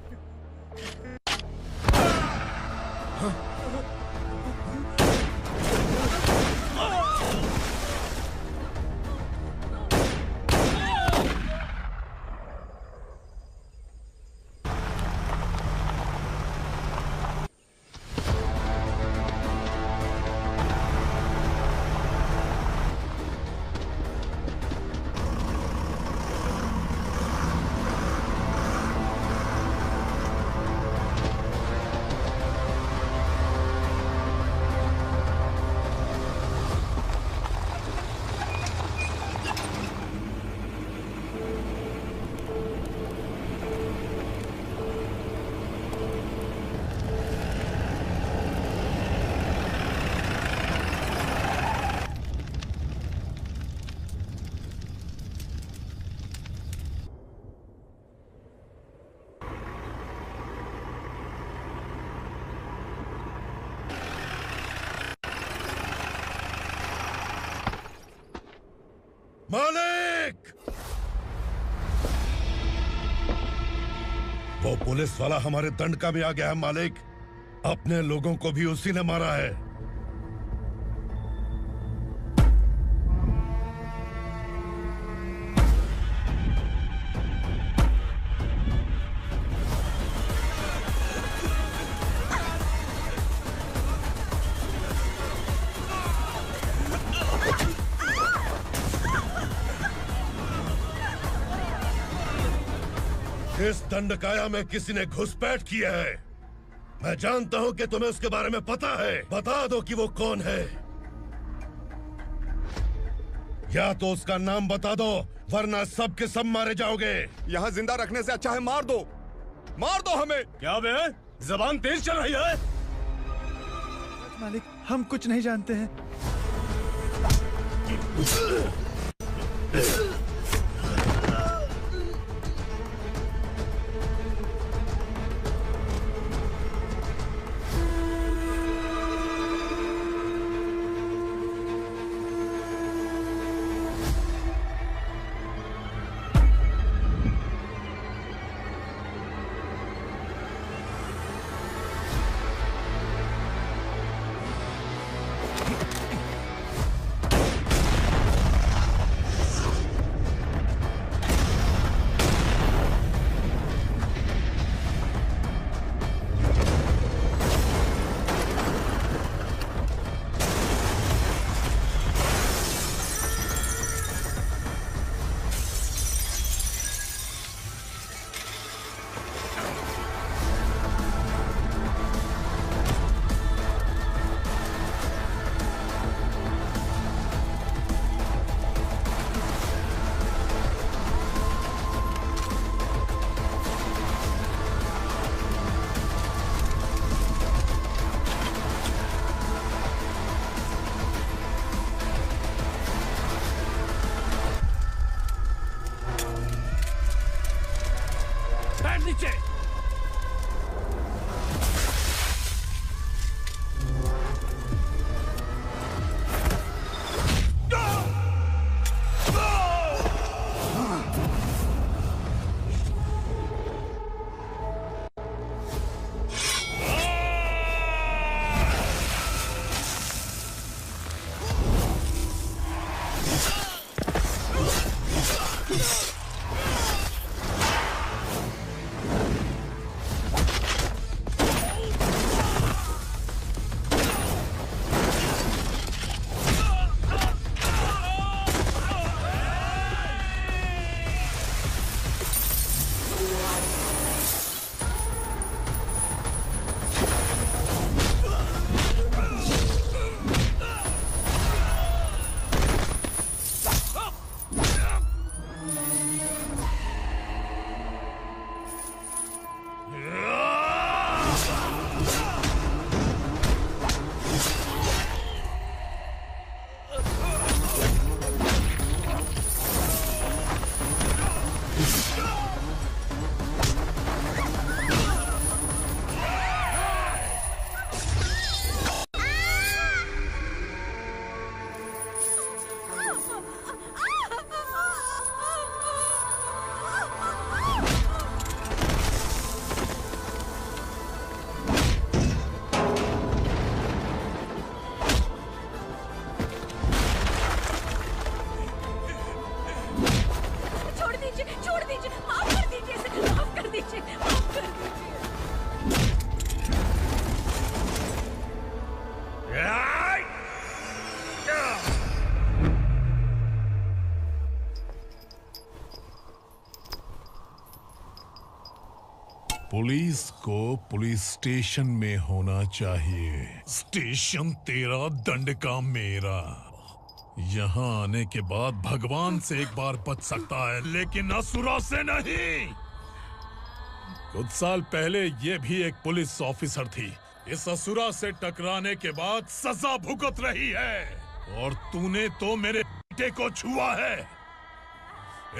S3: मालिक! वो पुलिस वाला हमारे दंड का भी आ गया है मालिक। अपने लोगों को भी उसी ने मारा है। इस दंडकाया में किसी ने घुसपैठ किया है। मैं जानता हूं कि तुम्हें उसके बारे में पता है। बता दो कि वो कौन है, या तो उसका नाम बता दो, वरना सब के सब मारे जाओगे।
S22: यहाँ जिंदा रखने से अच्छा है मार दो हमें।
S2: क्या बे? जबान तेज चल रही है।
S17: मालिक, हम कुछ नहीं जानते हैं।
S1: नीचे।
S11: पुलिस को पुलिस स्टेशन में होना चाहिए। स्टेशन तेरा, दंड का मेरा। यहाँ आने के बाद भगवान से एक बार बच सकता है, लेकिन असुरा से नहीं। कुछ साल पहले ये भी एक पुलिस ऑफिसर थी। इस असुरा से टकराने के बाद सजा भुगत रही है, और तूने तो मेरे बेटे को छुआ है।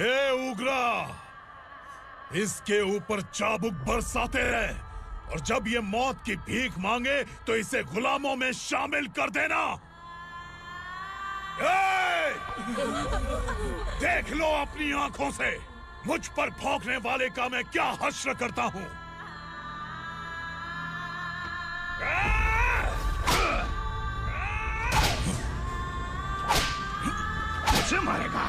S11: ए उग्रा, इसके ऊपर चाबुक बरसाते रहे, और जब ये मौत की भीख मांगे तो इसे गुलामों में शामिल कर देना। देख लो अपनी आंखों से मुझ पर भौंकने वाले का मैं क्या हश्र करता हूँ। मुझे मारेगा।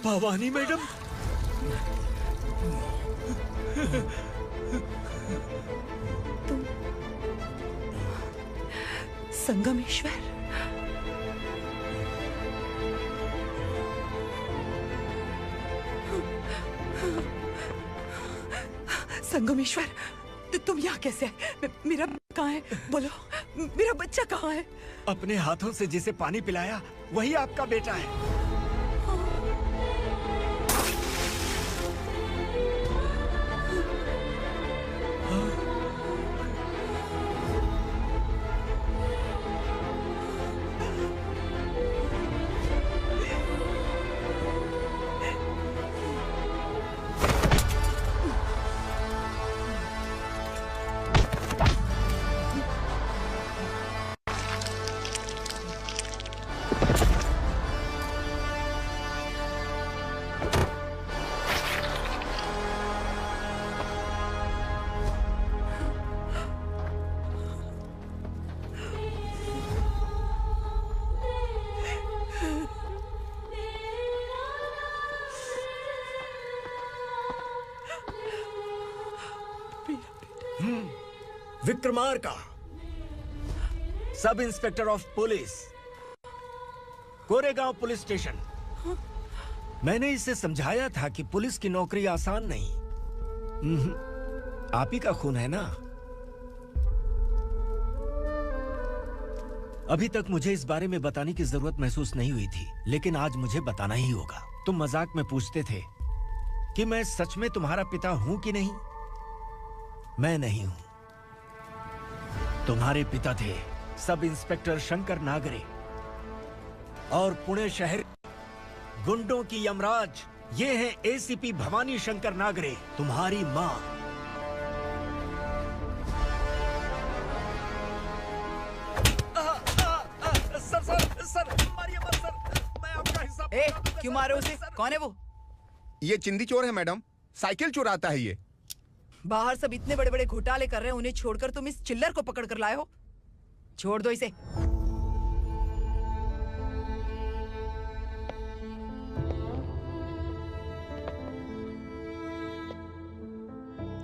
S6: भवानी मैडम,
S15: तुम संगमेश्वर? संगमेश्वर, तुम यहाँ कैसे आए? मेरा कहाँ है? बोलो, मेरा बच्चा कहाँ है?
S6: अपने हाथों से जिसे पानी पिलाया वही आपका बेटा है। Vikramarka, sub inspector of police, Koregaon police station. मैंने इसे समझाया था कि पुलिस की नौकरी आसान नहीं। आप ही का खून है ना? अभी तक मुझे इस बारे में बताने की जरूरत महसूस नहीं हुई थी, लेकिन आज मुझे बताना ही होगा। तुम मजाक में पूछते थे कि मैं सच में तुम्हारा पिता हूं कि नहीं। मैं नहीं हूं। तुम्हारे पिता थे सब इंस्पेक्टर शंकर नागरे, और पुणे शहर गुंडों की यमराज ये हैं एसीपी भवानी शंकर नागरे, तुम्हारी मां। सर, मारिए मत सर, मैं आपका हिस्सा।
S15: क्यों मारे उसे? कौन है वो?
S22: ये चिंदी चोर है मैडम, साइकिल चुराता है ये।
S15: बाहर सब इतने बड़े बड़े घोटाले कर रहे हैं, उन्हें छोड़कर तुम इस चिल्लर को पकड़ कर लाए हो। छोड़ दो इसे।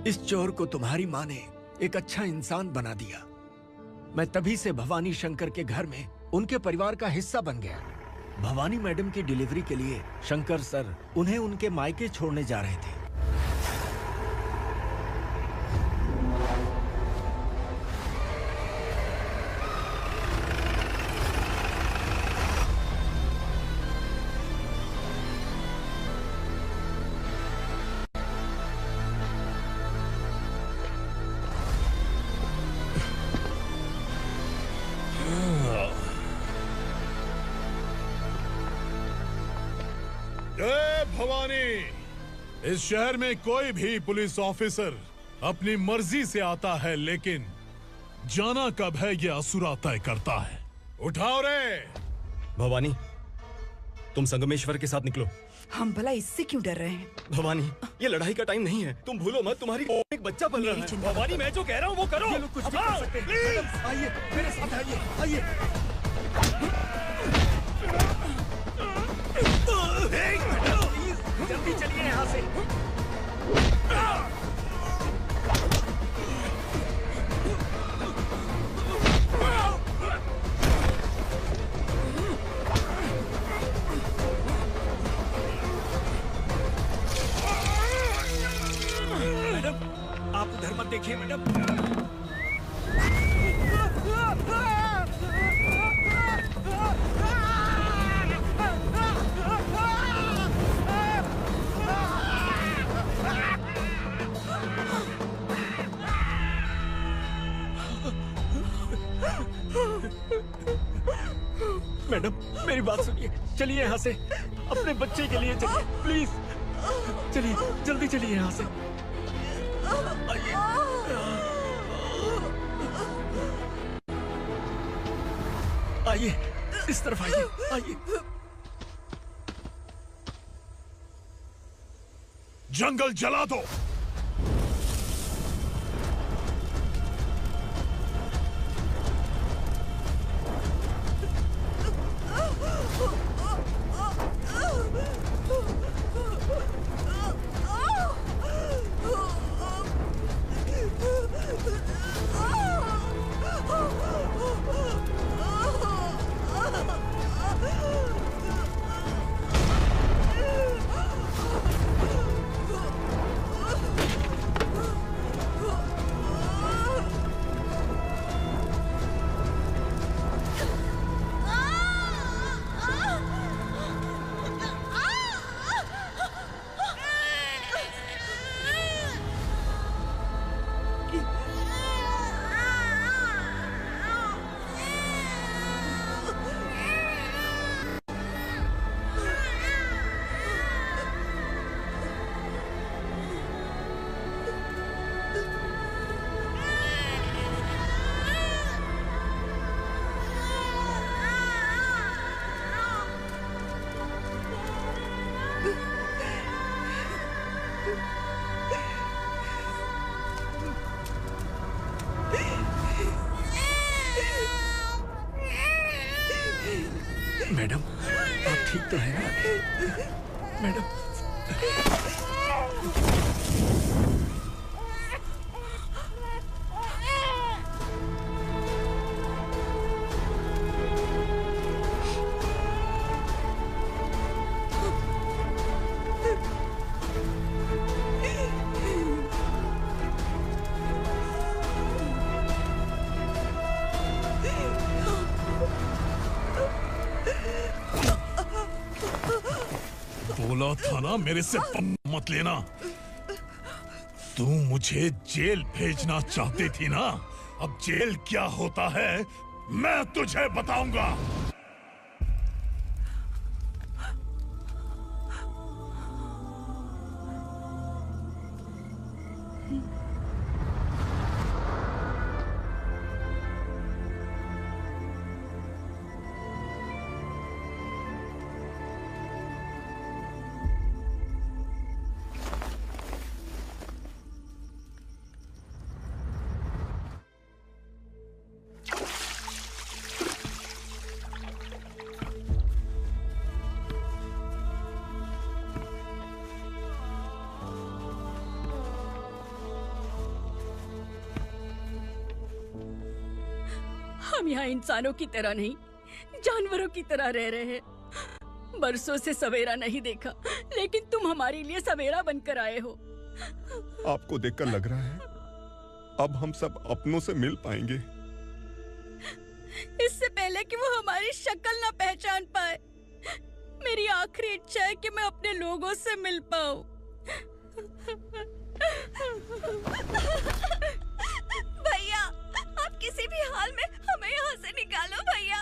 S6: इस चोर को तुम्हारी माँ ने एक अच्छा इंसान बना दिया। मैं तभी से भवानी शंकर के घर में उनके परिवार का हिस्सा बन गया। भवानी मैडम की डिलीवरी के लिए शंकर सर उन्हें उनके मायके छोड़ने जा रहे थे।
S11: भवानी, इस शहर में कोई भी पुलिस ऑफिसर अपनी मर्जी से आता है, लेकिन जाना कब है ये असुरा तय करता है। उठाओ रे।
S18: भवानी, तुम संगमेश्वर के साथ निकलो।
S15: हम भला इससे क्यों डर रहे हैं?
S18: भवानी, ये लड़ाई का टाइम नहीं है। तुम भूलो मत, तुम्हारी एक बच्चा पल रहा है। भवानी, मैं जो कह रहा हूँ वो करो।
S17: ये लोग कुछ भी कर सकते हैं। आइए, मेरे साथ आइए, आइए।
S12: जल्दी चलिए यहाँ से। मैडम, आप उधर मत देखिए मैडम। मैडम, मेरी बात सुनिए, चलिए यहाँ से। अपने बच्चे के लिए चलिए, प्लीज। चलिए, जल्दी चलिए यहाँ से। आइए, इस तरफ आइए, आइए।
S11: जंगल जला दो।
S12: मैडम, आप ठीक तो हैं ना? मैडम,
S11: बोला था ना मेरे से पंगा मत लेना। तू मुझे जेल भेजना चाहती थी ना? अब जेल क्या होता है मैं तुझे बताऊंगा।
S13: हम यहाँ इंसानों की तरह नहीं, जानवरों की तरह रह रहे हैं। बरसों से सवेरा नहीं देखा, लेकिन तुम हमारे लिए सवेरा बनकर आए हो।
S22: आपको देखकर लग रहा है अब हम सब अपनों से मिल पाएंगे।
S13: इससे पहले कि वो हमारी शक्ल ना पहचान पाए, मेरी आखिरी इच्छा है कि मैं अपने लोगों से मिल पाऊं। भैया, आप किसी भी हाल में हमें यहाँ से निकालो भैया।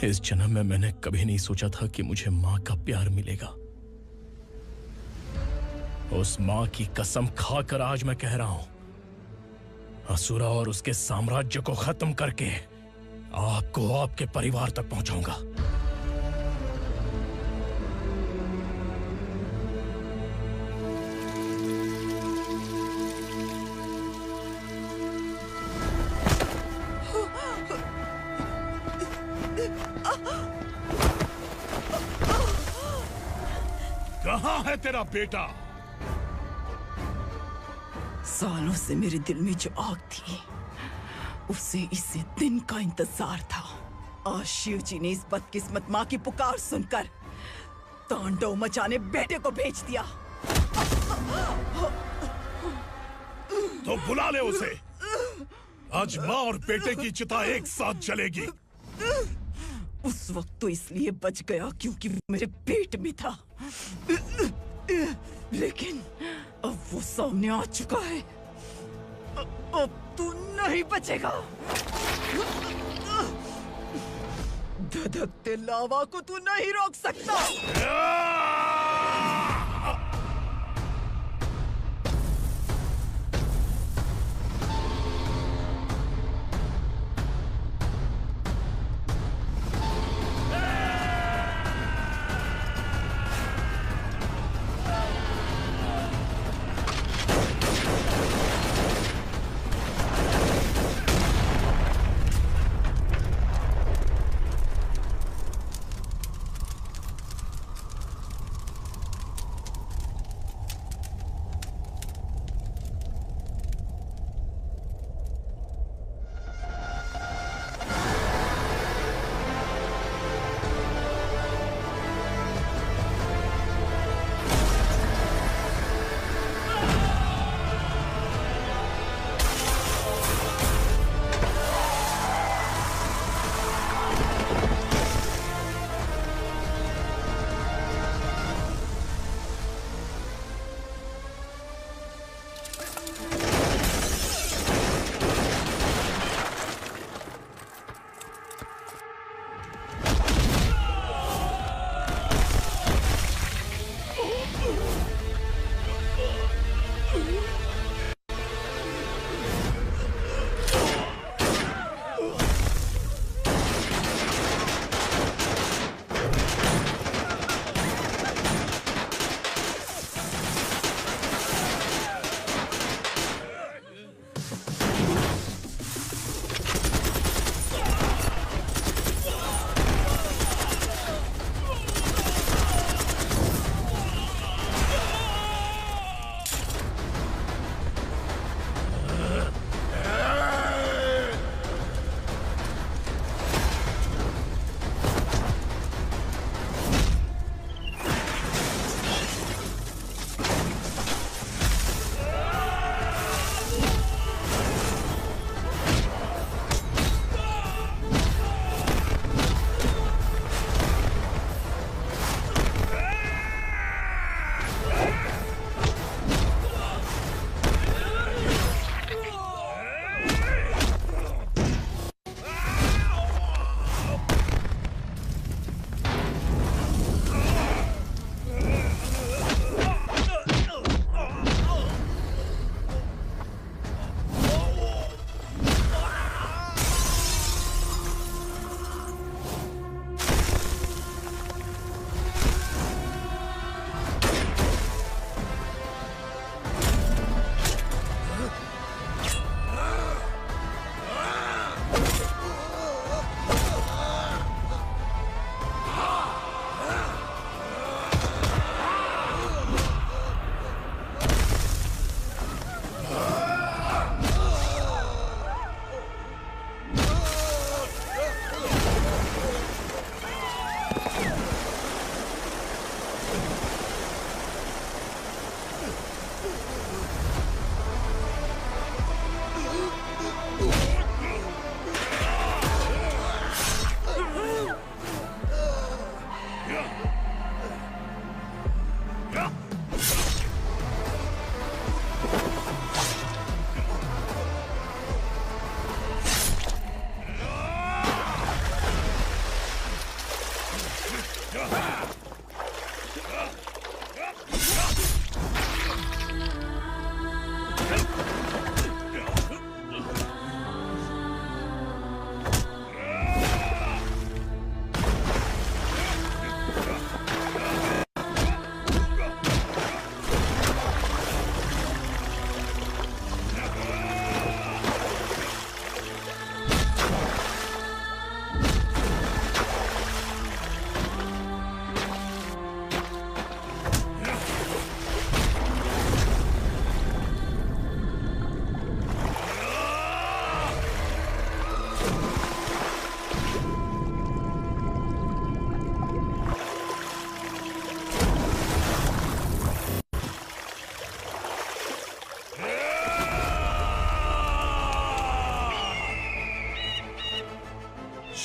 S7: इस जन्म में मैंने कभी नहीं सोचा था कि मुझे माँ का प्यार मिलेगा। उस माँ की कसम खाकर आज मैं कह रहा हूं, असुरा और उसके साम्राज्य को खत्म करके आपको आपके परिवार तक पहुंचाऊंगा।
S11: कहाँ है तेरा बेटा?
S15: सालों से मेरे दिल में जो आग थी, उसे इसी दिन का इंतजार था। आज शिव जी ने इस बदकिस्मत माँ की पुकार सुनकर तांडव मचाने बेटे को भेज दिया।
S11: तो बुला ले उसे। आज माँ और बेटे की चिता एक साथ जलेगी।
S15: उस वक्त तो इसलिए बच गया क्योंकि वो मेरे पेट में था, लेकिन अब वो सामने आ चुका है। अब तू नहीं बचेगा। धधकते लावा को तू नहीं रोक सकता।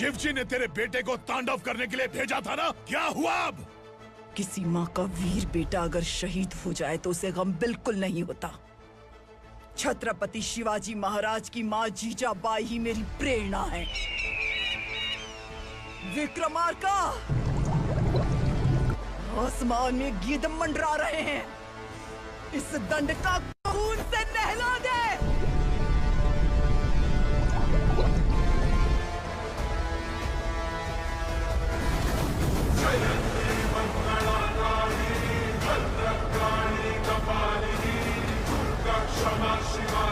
S11: शिवजी ने तेरे बेटे को तांडव करने के लिए भेजा था ना, क्या हुआ अब?
S15: किसी माँ का वीर बेटा अगर शहीद हो जाए तो उसे गम बिल्कुल नहीं होता। छत्रपति शिवाजी महाराज की माँ जीजाबाई ही मेरी प्रेरणा है। विक्रमार्का, आसमान में गिद्ध मंडरा रहे हैं, इस दंड का खून से नहला दे।
S14: क्षमा शिवा